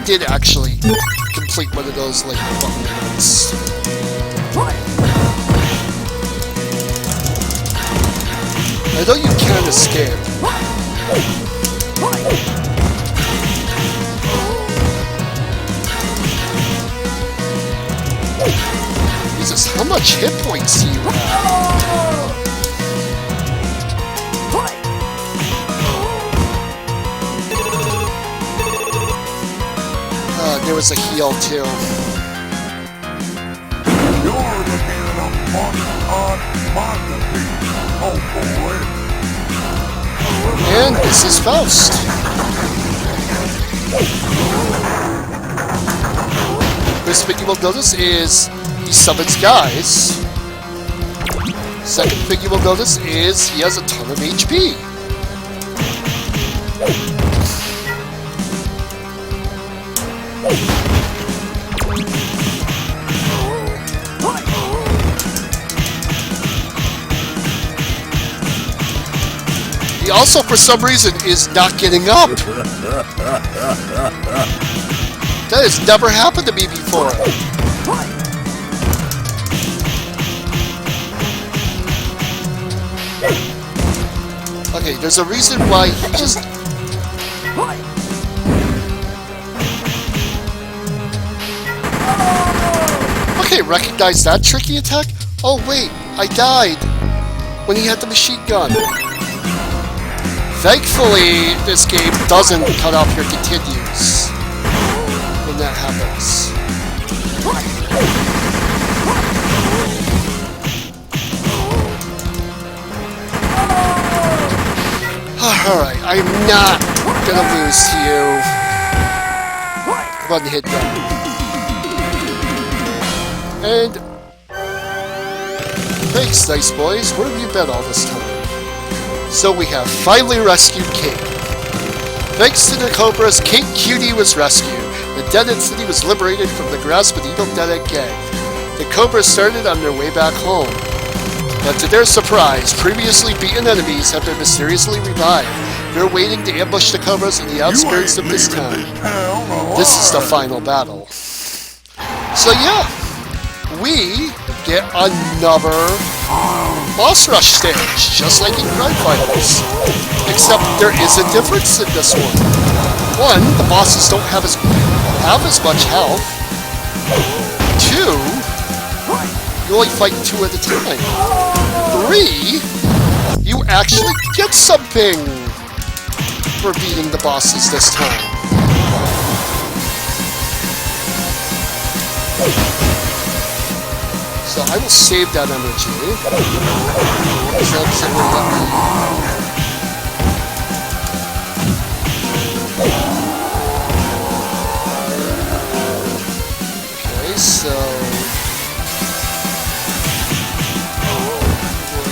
Did actually complete one of those like button events. I know you can escape. Jesus, how much hit points do you have? There was a heal too. You're looking at a fun masterpiece, oh boy. And this is Faust. First thing you will notice is he summons guys. Second thing you will notice is he has a ton of HP. He also, for some reason, is not getting up. That has never happened to me before. Okay, there's a reason why he just... Okay, recognize that tricky attack? Oh wait, I died when he had the machine gun. Thankfully, this game doesn't cut off your continues when that happens. Alright, I'm not gonna lose to you. One hit done. And thanks, nice boys. Where have you been all this time? So we have finally rescued King. Thanks to the Cobras, King Cutie was rescued. The Deaded City was liberated from the grasp of the evil Deaded gang. The Cobras started on their way back home. But to their surprise, previously beaten enemies have been mysteriously revived. They're waiting to ambush the Cobras in the outskirts of this town. This is the final battle. So yeah, we get another boss rush stage, just like in Crime Fighters. Except there is a difference in this one. One, the bosses don't have as much health. Two, you only fight two at a time. Three, you actually get something for beating the bosses this time. So I will save that energy. So it will let me... Okay, so...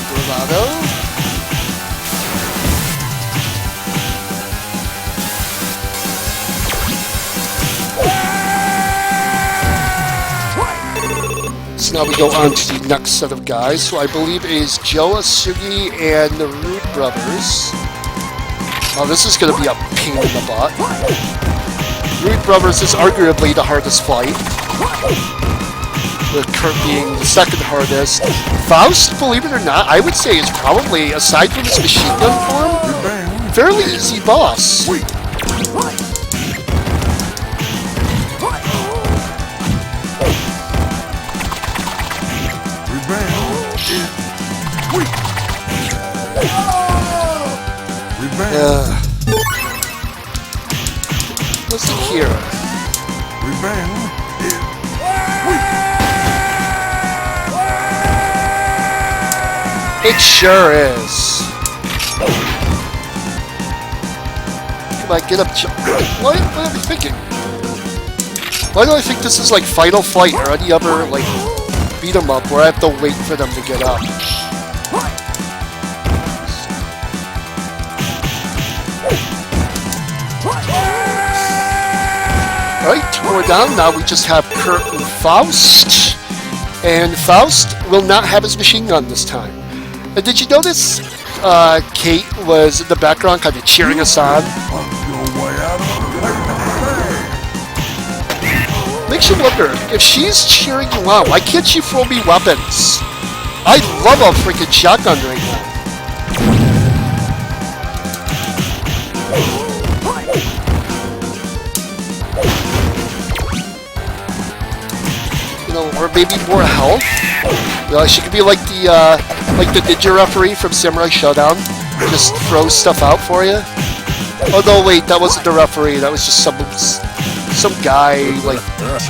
Bravado. So now we go on to the next set of guys, who I believe is Joe Asugi and the Rude Brothers. Oh, this is going to be a pain in the butt. Rude Brothers is arguably the hardest fight, with Kurt being the second hardest. Faust, believe it or not, I would say is probably, aside from his machine gun form, fairly easy boss. Let's see here. It sure is. Come on, get up. What am I thinking? Why do I think this is like Final Fight or any other like beat 'em up where I have to wait for them to get up? Alright, we're down. Now we just have Kurt and Faust. And Faust will not have his machine gun this time. And did you notice Kate was in the background kind of cheering us on? Makes you wonder, if she's cheering you on, why can't she throw me weapons? I love a freaking shotgun right now. You know, or maybe more health. She could be like the ninja referee from Samurai Showdown. Just throw stuff out for you. Oh no, wait, that wasn't the referee. That was just some guy like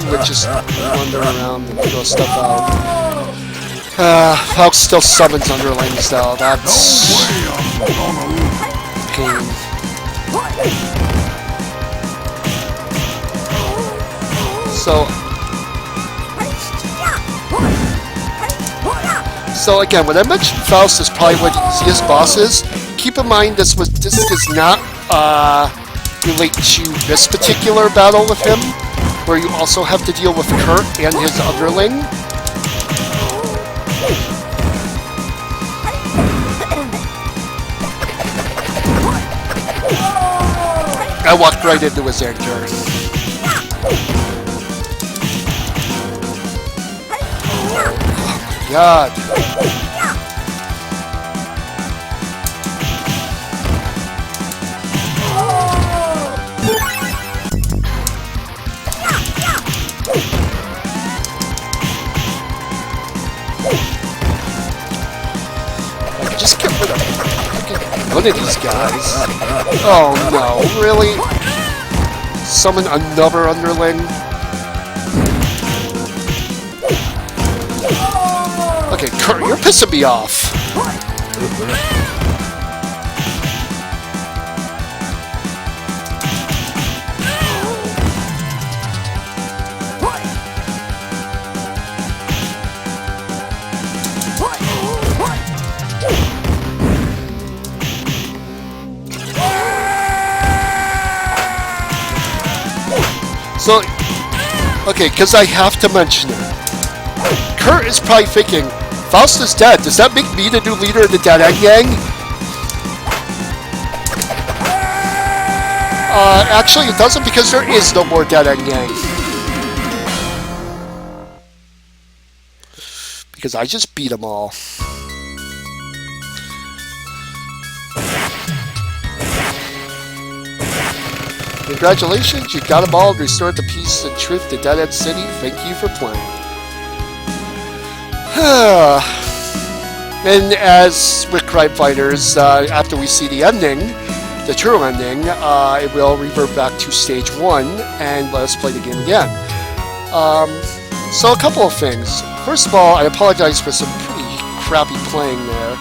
who would just wander around and throw stuff out. Faust still summons underlings though. That's pain. So again, when I mentioned Faust is probably one of the easiest bosses, keep in mind this does not relate to this particular battle with him, where you also have to deal with Kurt and his underling. I walked right into his anger. God. Just get rid of one of these guys. Oh no, really? Summon another underling? Okay, Kurt, you're pissing me off. So, okay, because I have to mention it. Kurt is probably thinking, Faust is dead. Does that make me the new leader of the Dead End Gang? Actually, it doesn't, because there is no more Dead End Gang. Because I just beat them all. Congratulations, you got them all and restored the peace and truth to Dead End City. Thank you for playing. And as with Crime Fighters, after we see the ending, the true ending, it will revert back to stage 1 and let us play the game again. So a couple of things. First of all, I apologize for some pretty crappy playing there.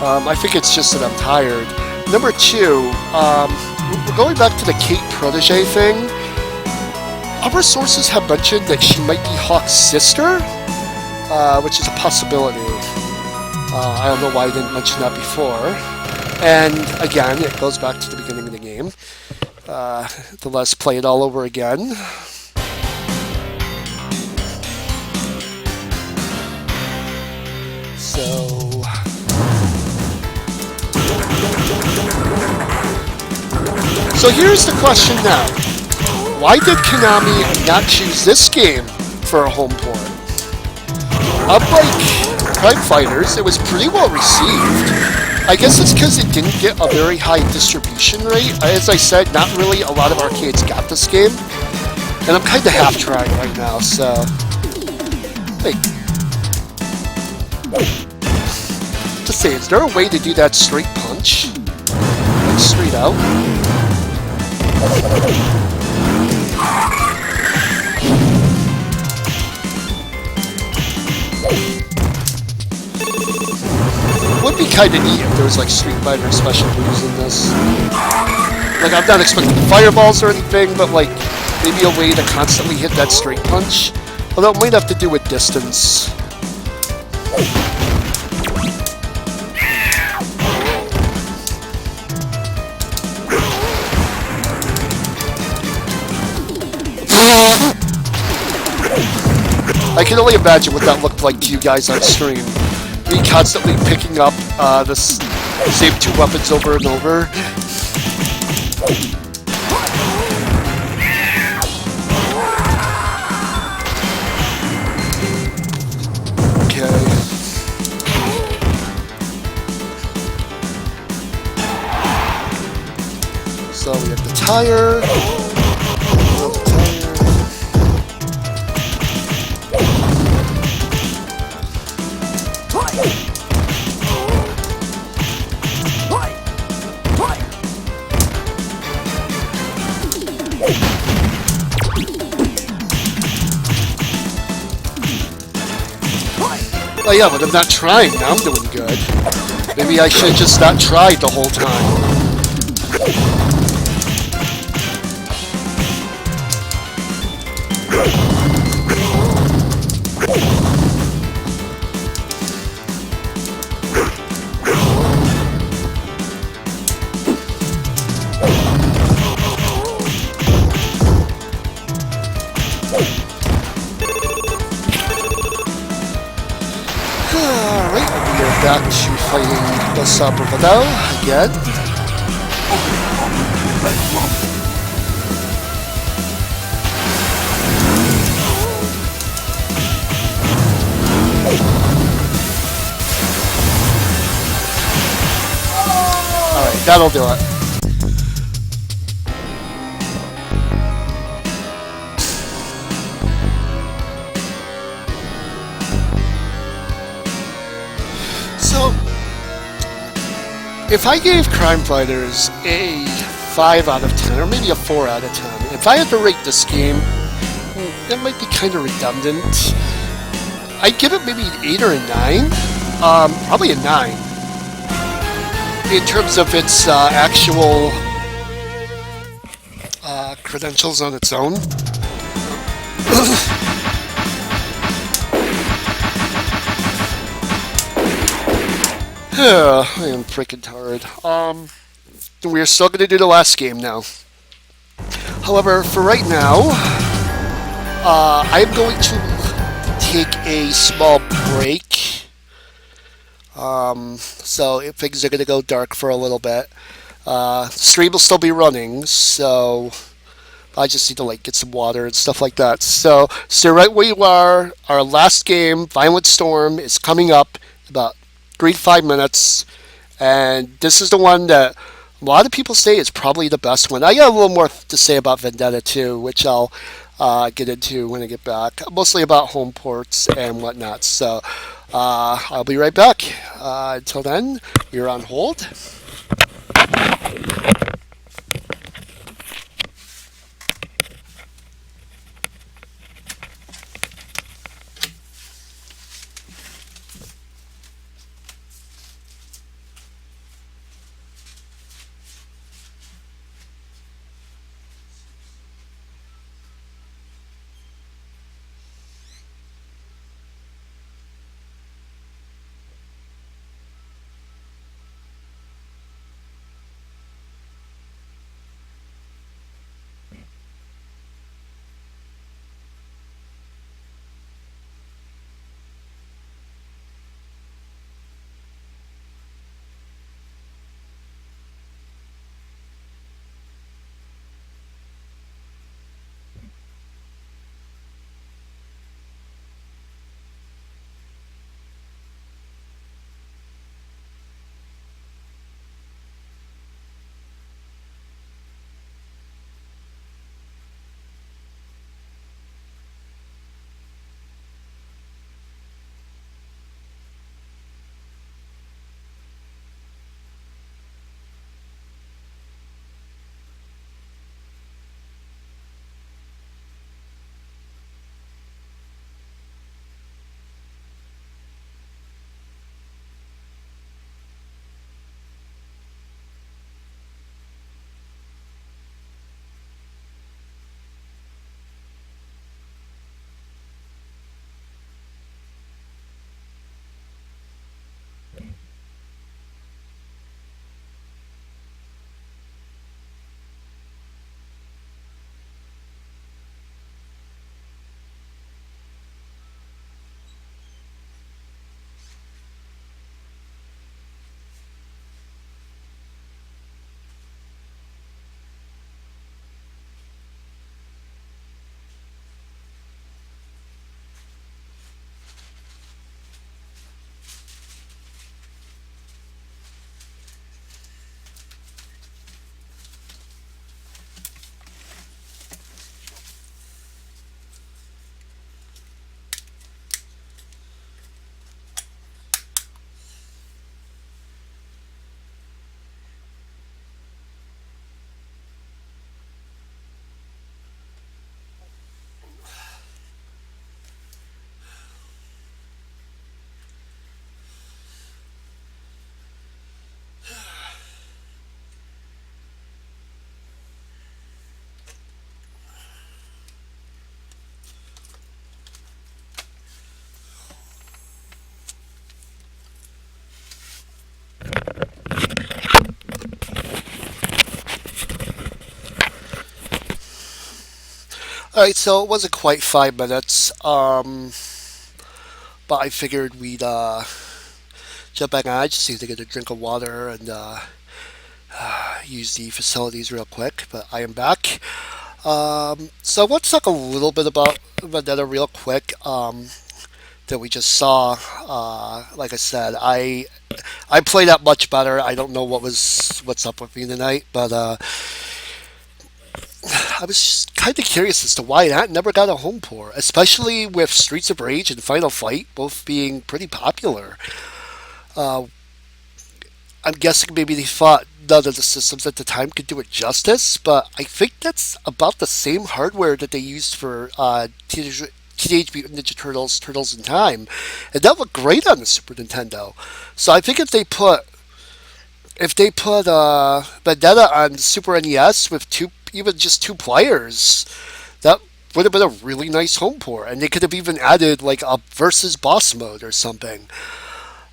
I think it's just that I'm tired. Number two, we're going back to the Kate protege thing. Other sources have mentioned that she might be Hawk's sister, which is a possibility. I don't know why I didn't mention that before. And again, it goes back to the beginning of the game. To let us play it all over again. So here's the question now. Why did Konami not choose this game for a home port? Unlike Crime Fighters, it was pretty well received. I guess it's because it didn't get a very high distribution rate. As I said, not really a lot of arcades got this game. And I'm kind of half-trying right now, so... Wait. Just say, is there a way to do that straight punch? Like, straight out? Would be kind of neat if there was like Street Fighter special moves in this. Like, I'm not expecting fireballs or anything, but like maybe a way to constantly hit that straight punch. Although it might have to do with distance. I can only imagine what that looked like to you guys on stream. Me constantly picking up the same two weapons over and over. Okay. So we have the tire. Oh yeah, but I'm not trying. Now I'm doing good. Maybe I should have just not tried the whole time. Back to fighting the Vendetta again. Alright, that'll do it. If I gave Crime Fighters a 5 out of 10, or maybe a 4 out of 10, if I had to rate this game, that might be kind of redundant. I'd give it maybe an 8 or a 9. Probably a 9. In terms of its actual credentials on its own. I am freaking tired. We're still going to do the last game now. However, for right now, I'm going to take a small break. So things are going to go dark for a little bit. Stream will still be running, so I just need to like get some water and stuff like that. So stay right where you are. Our last game, Violent Storm, is coming up about 3 to 5 minutes, and this is the one that a lot of people say is probably the best one. I got a little more to say about Vendetta too, which I'll get into when I get back. Mostly about home ports and whatnot. So I'll be right back. Until then, you're on hold. All right, so it wasn't quite 5 minutes, but I figured we'd jump back on. I just need to get a drink of water and use the facilities real quick. But I am back. So let's talk a little bit about Vendetta real quick. That we just saw. Like I said, I play that much better. I don't know what's up with me tonight, but I was just kind of curious as to why that never got a home port, especially with Streets of Rage and Final Fight both being pretty popular. Uh, I'm guessing maybe they thought none of the systems at the time could do it justice, but I think that's about the same hardware that they used for Teenage Mutant Ninja Turtles, Turtles in Time, and that looked great on the Super Nintendo. So I think if they put Vendetta on Super NES with even just 2 players, that would have been a really nice home port, and they could have even added like a versus boss mode or something.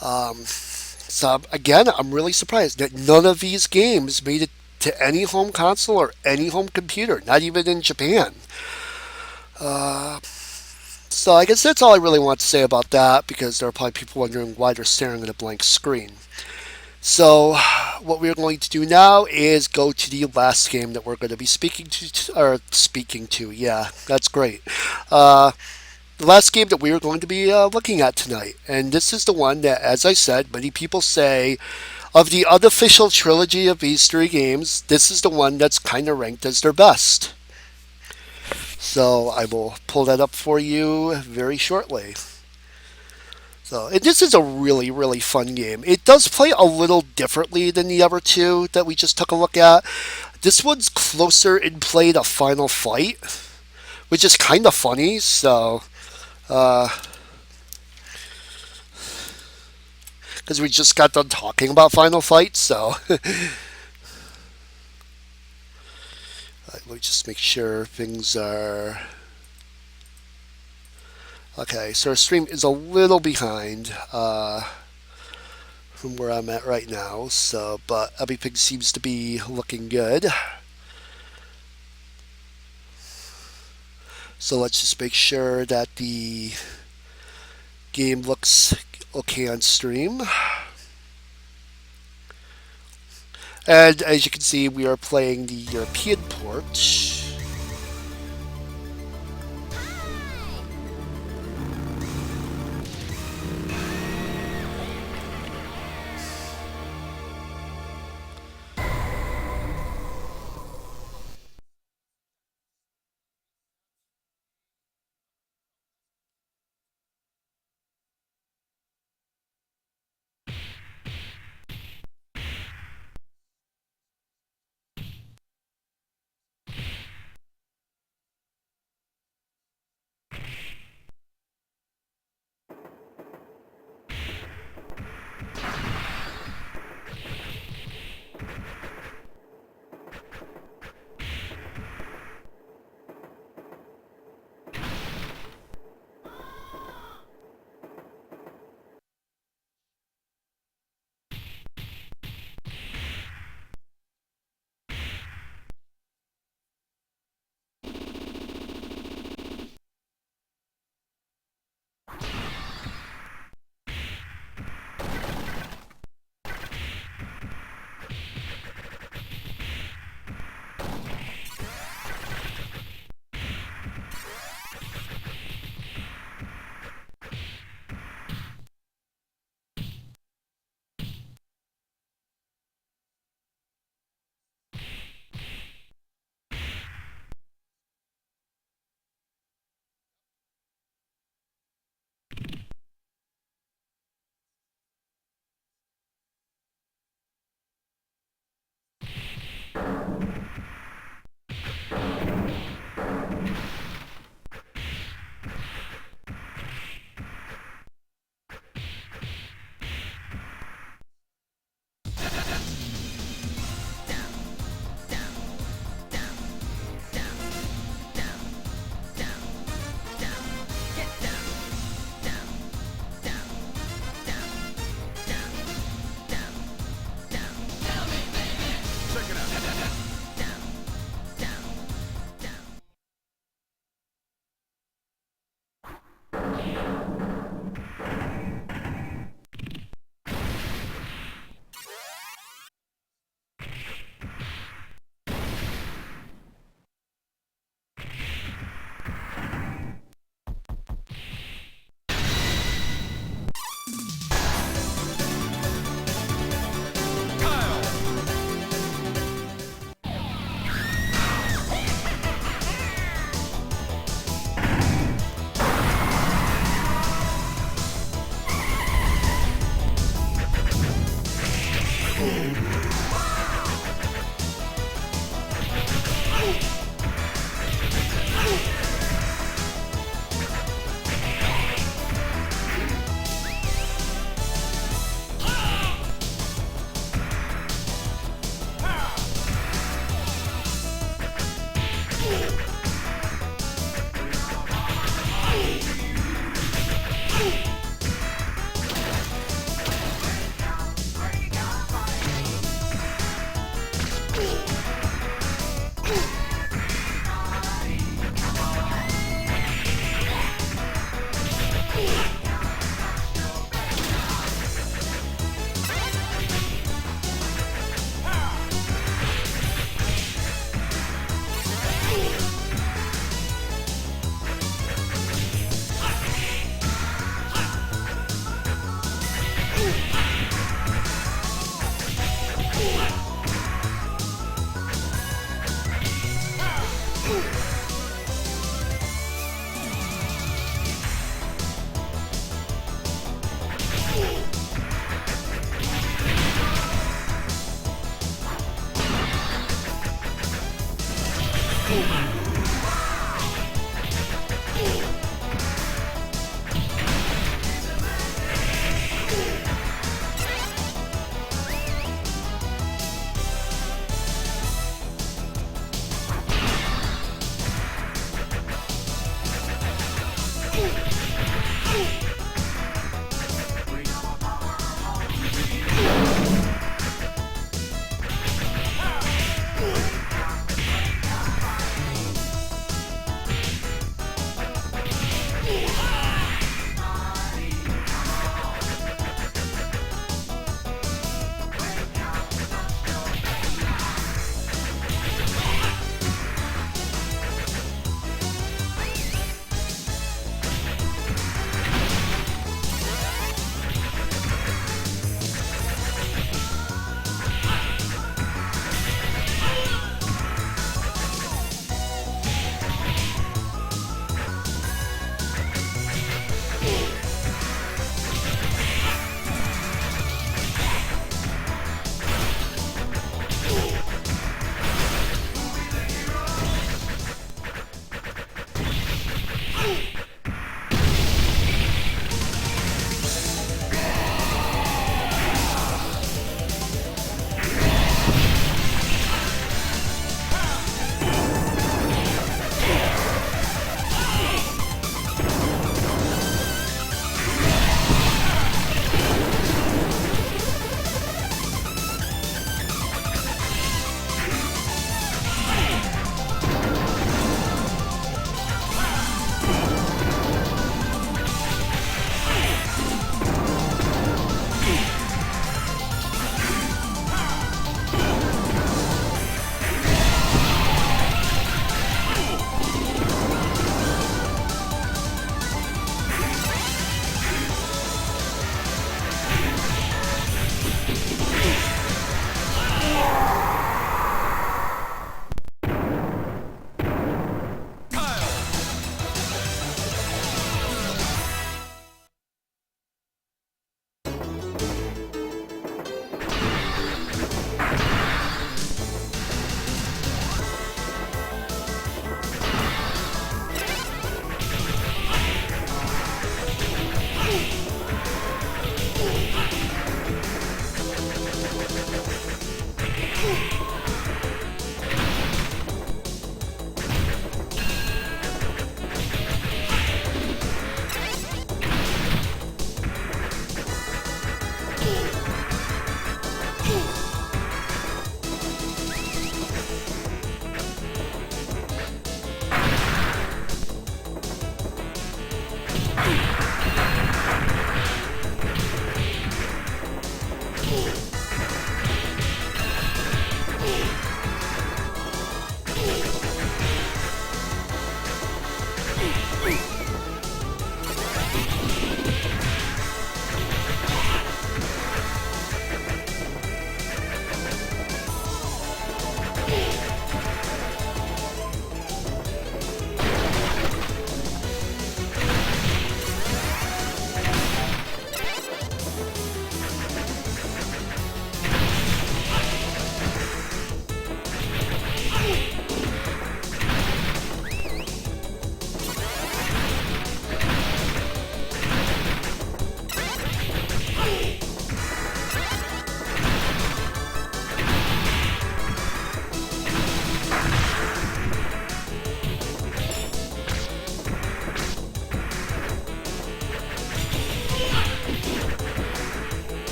So again, I'm really surprised that none of these games made it to any home console or any home computer, not even in Japan. So I guess that's all I really want to say about that because there are probably people wondering why they're staring at a blank screen. So, what we're going to do now is go to the last game that we're going to be speaking to. Yeah, that's great. Uh, the last game that we are going to be looking at tonight, and this is the one that, as I said, many people say of the unofficial trilogy of these 3 games, this is the one that's kind of ranked as their best. So I will pull that up for you very shortly. So, and this is a really, really fun game. It does play a little differently than the other 2 that we just took a look at. This one's closer in play to Final Fight, which is kind of funny. So, because we just got done talking about Final Fight, so let me just make sure things are okay. So our stream is a little behind. From where I'm at right now. So, but everything seems to be looking good. So let's just make sure that the game looks okay on stream. And as you can see, we are playing the European port.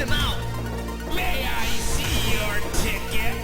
them out. May I see your ticket?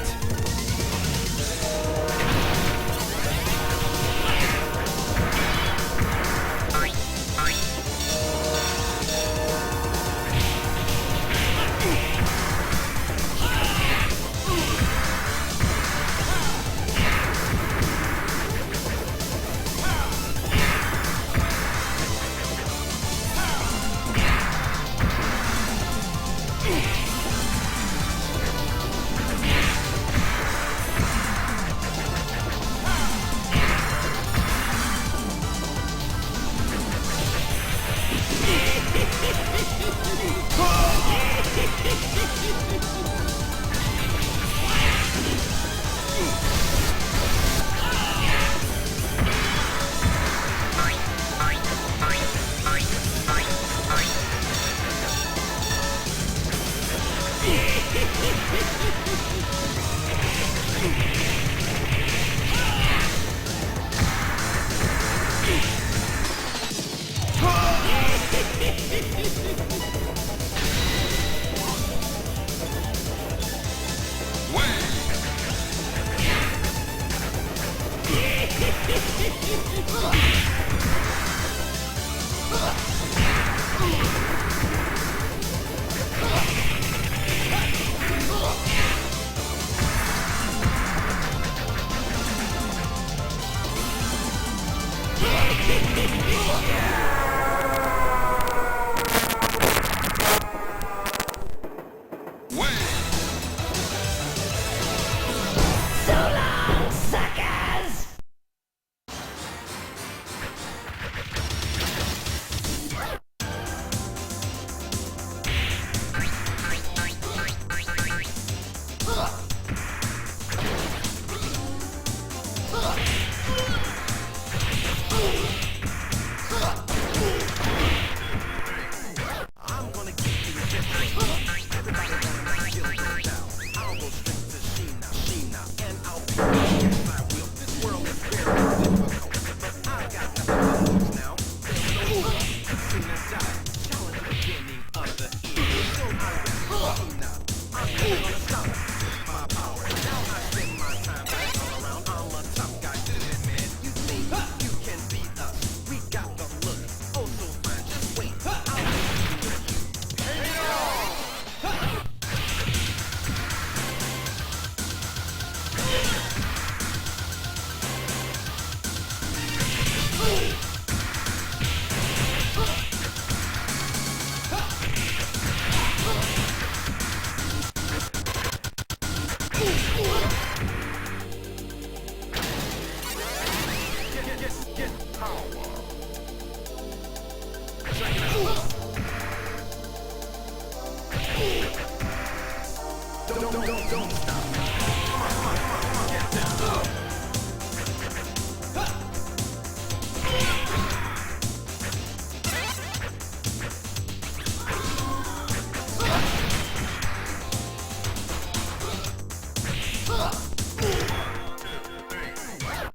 Don't stop. Come on, get down.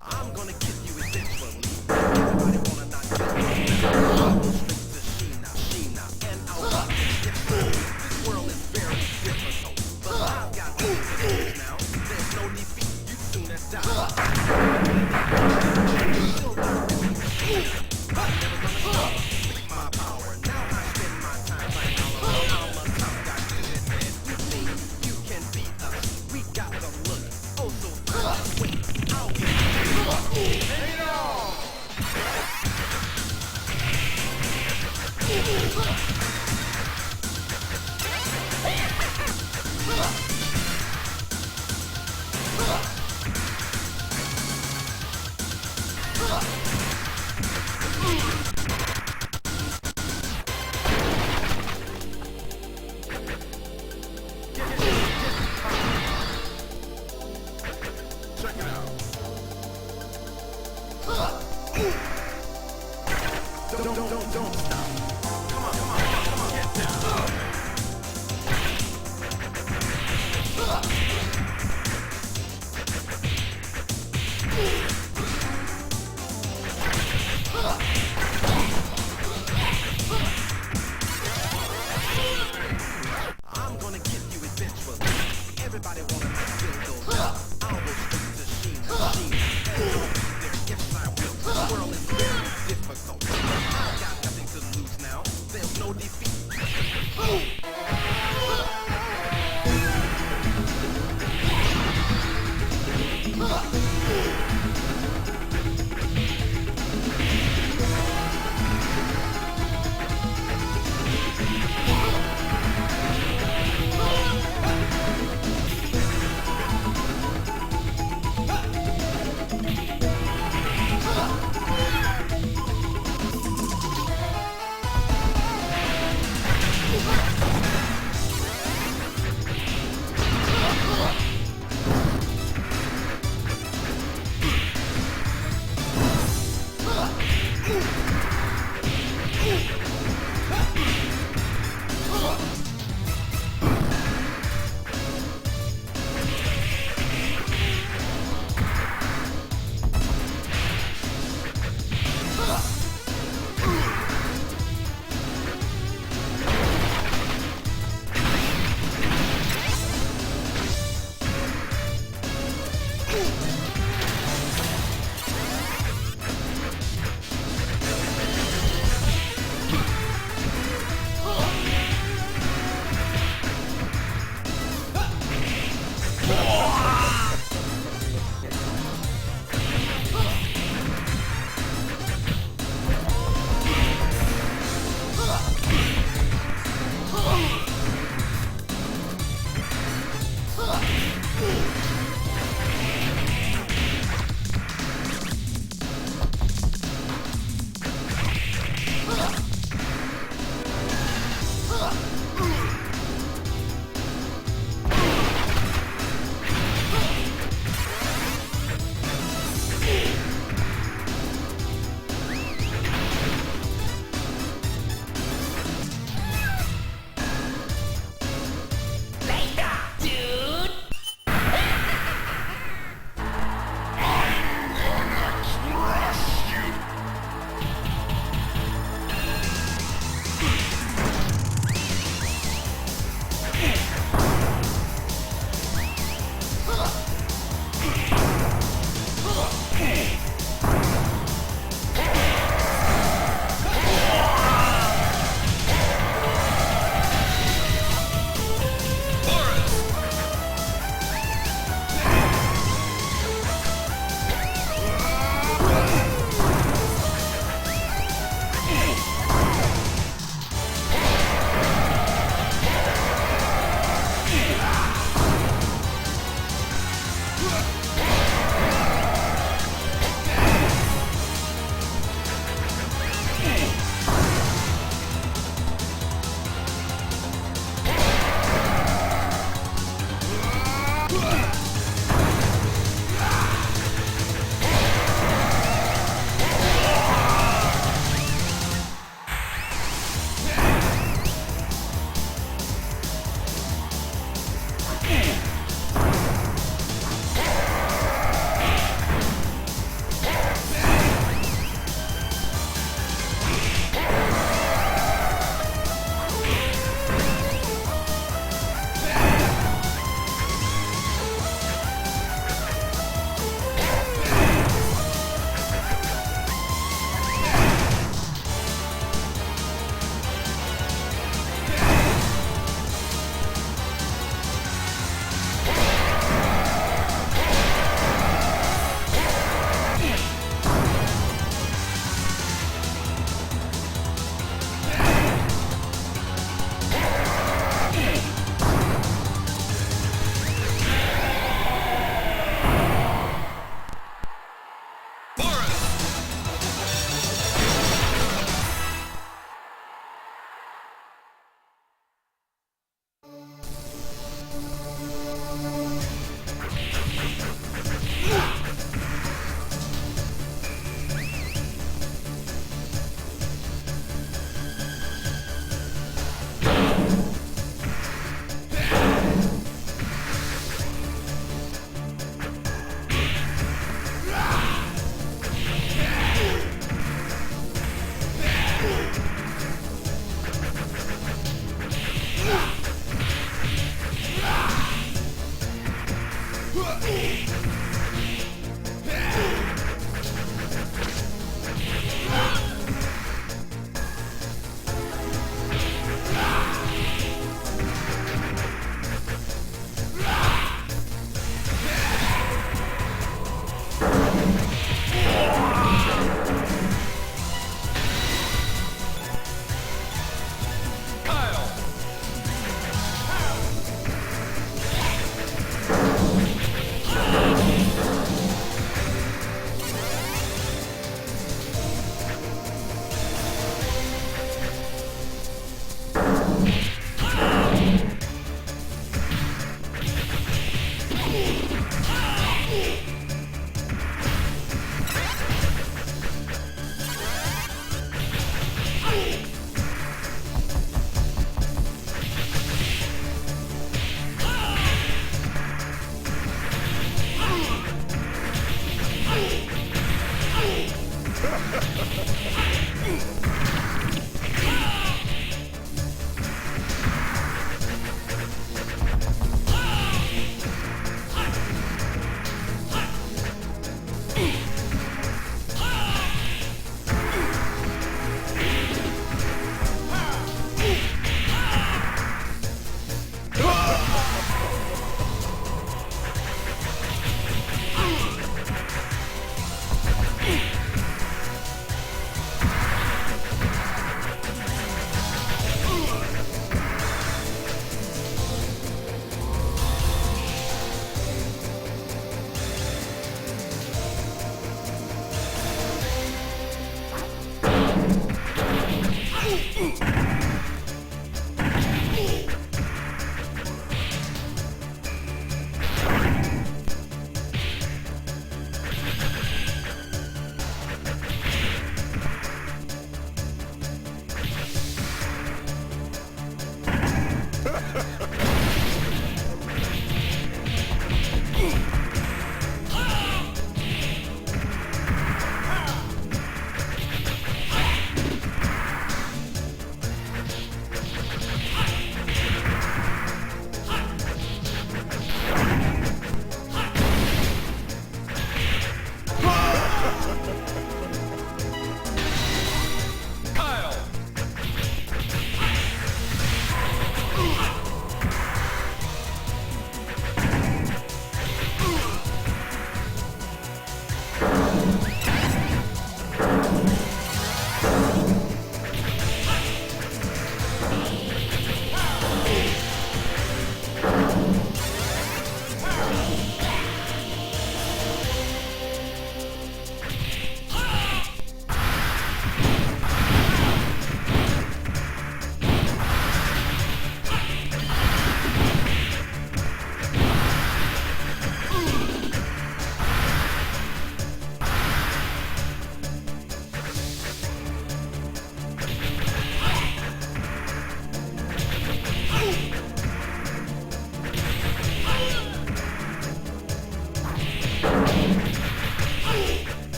I'm gonna get you eventually. Everybody wanna knock you out. Straight to Sheena.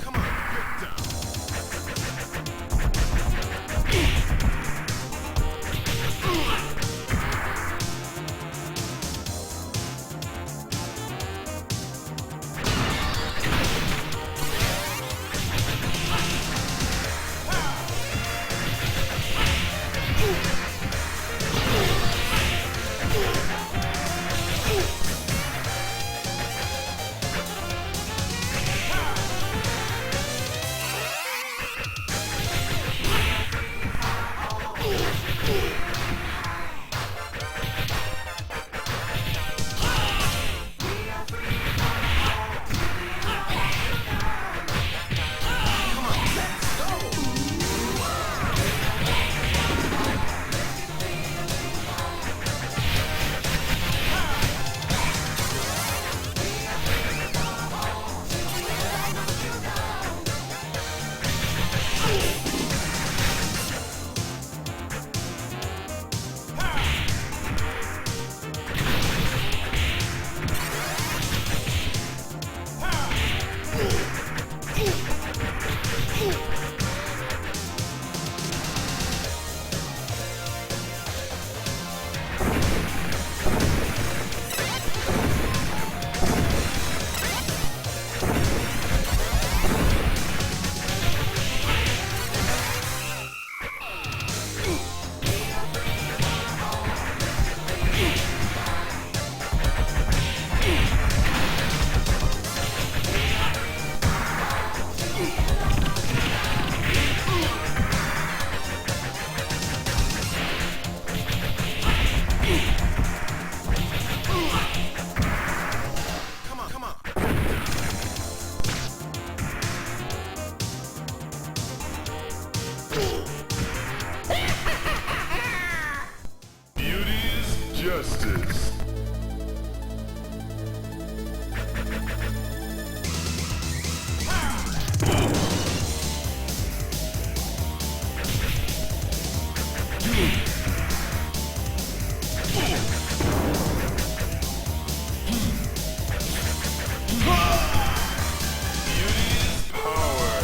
Come on, get down. Come on. Beauty's justice. Beauty's power.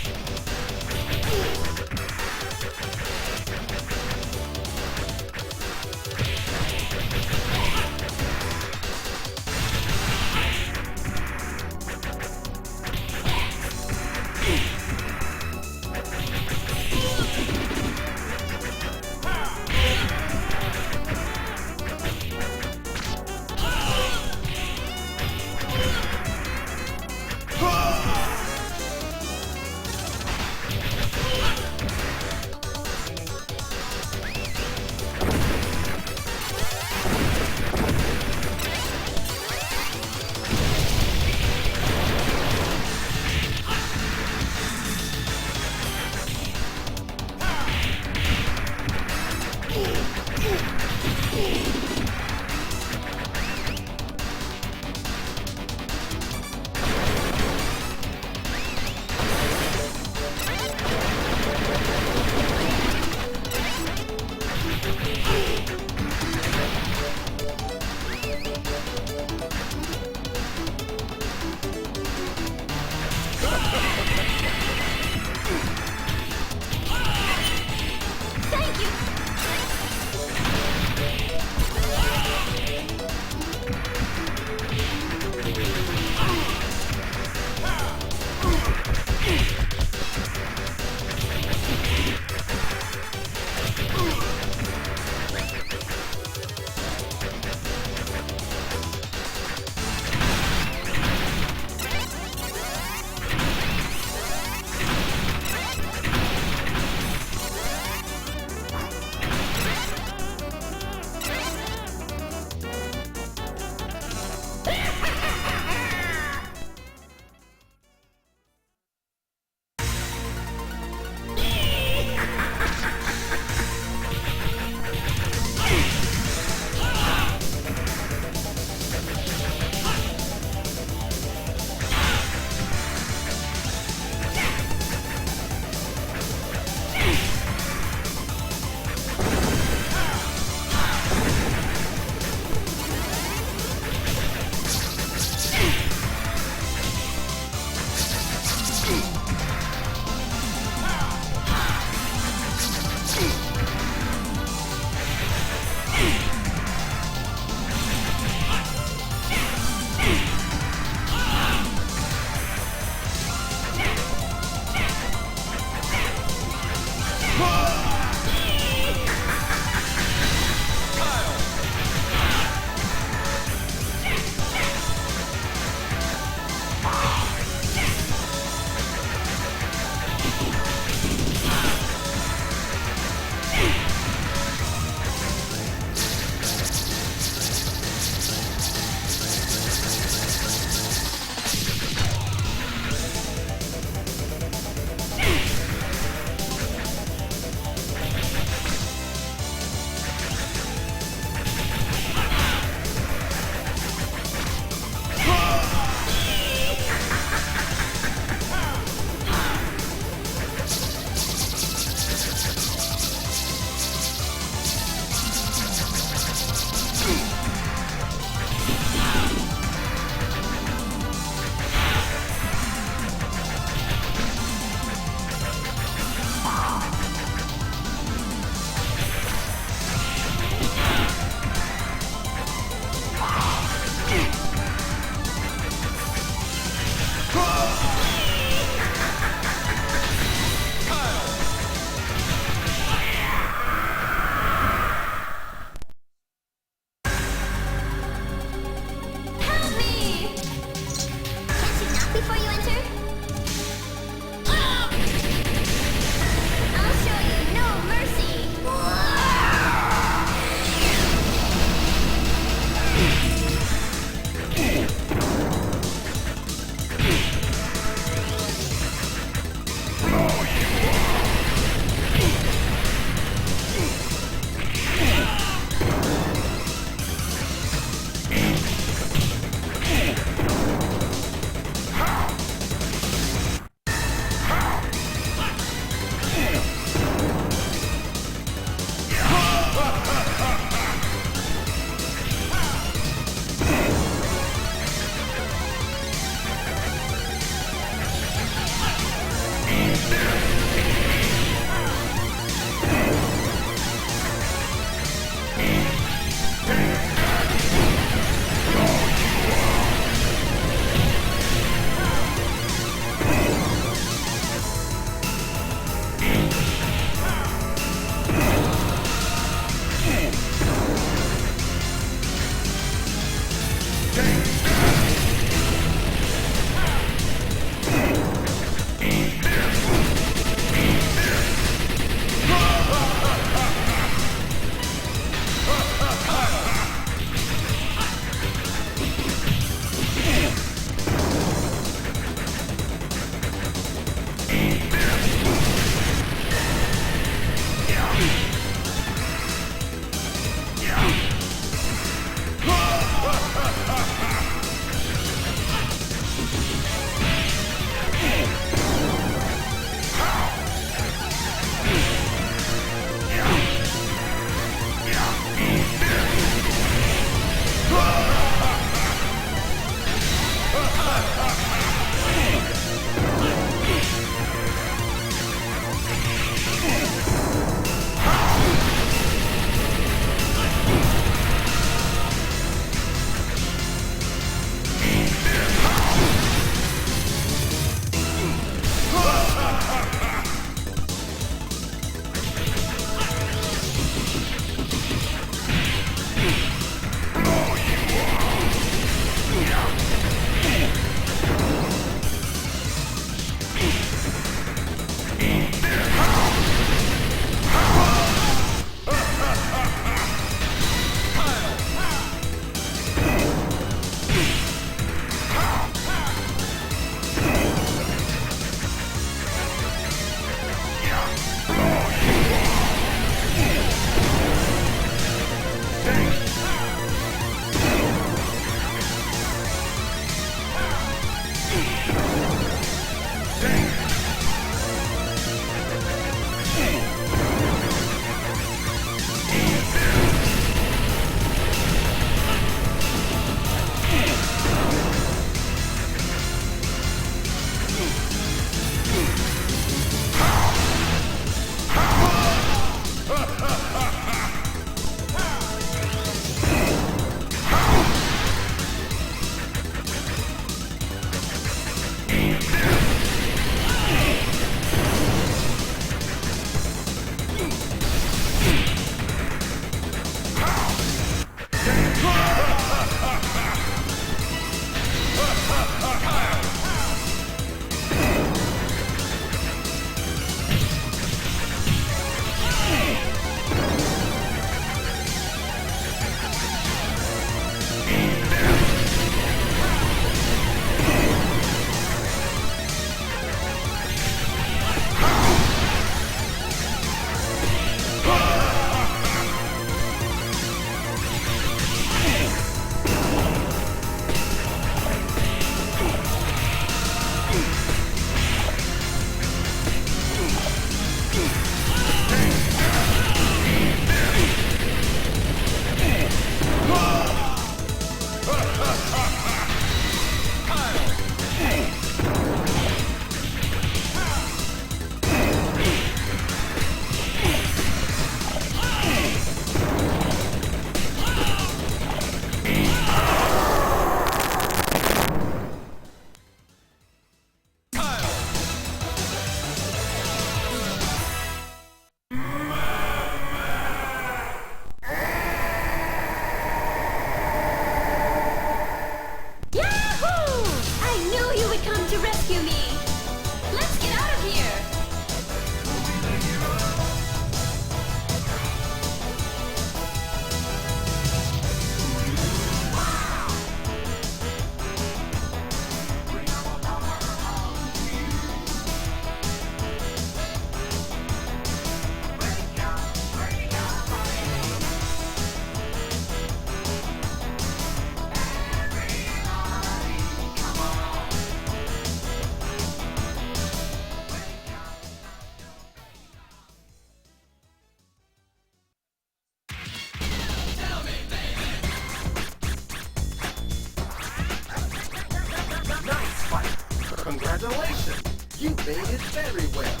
Doing it very well.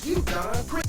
You've done great.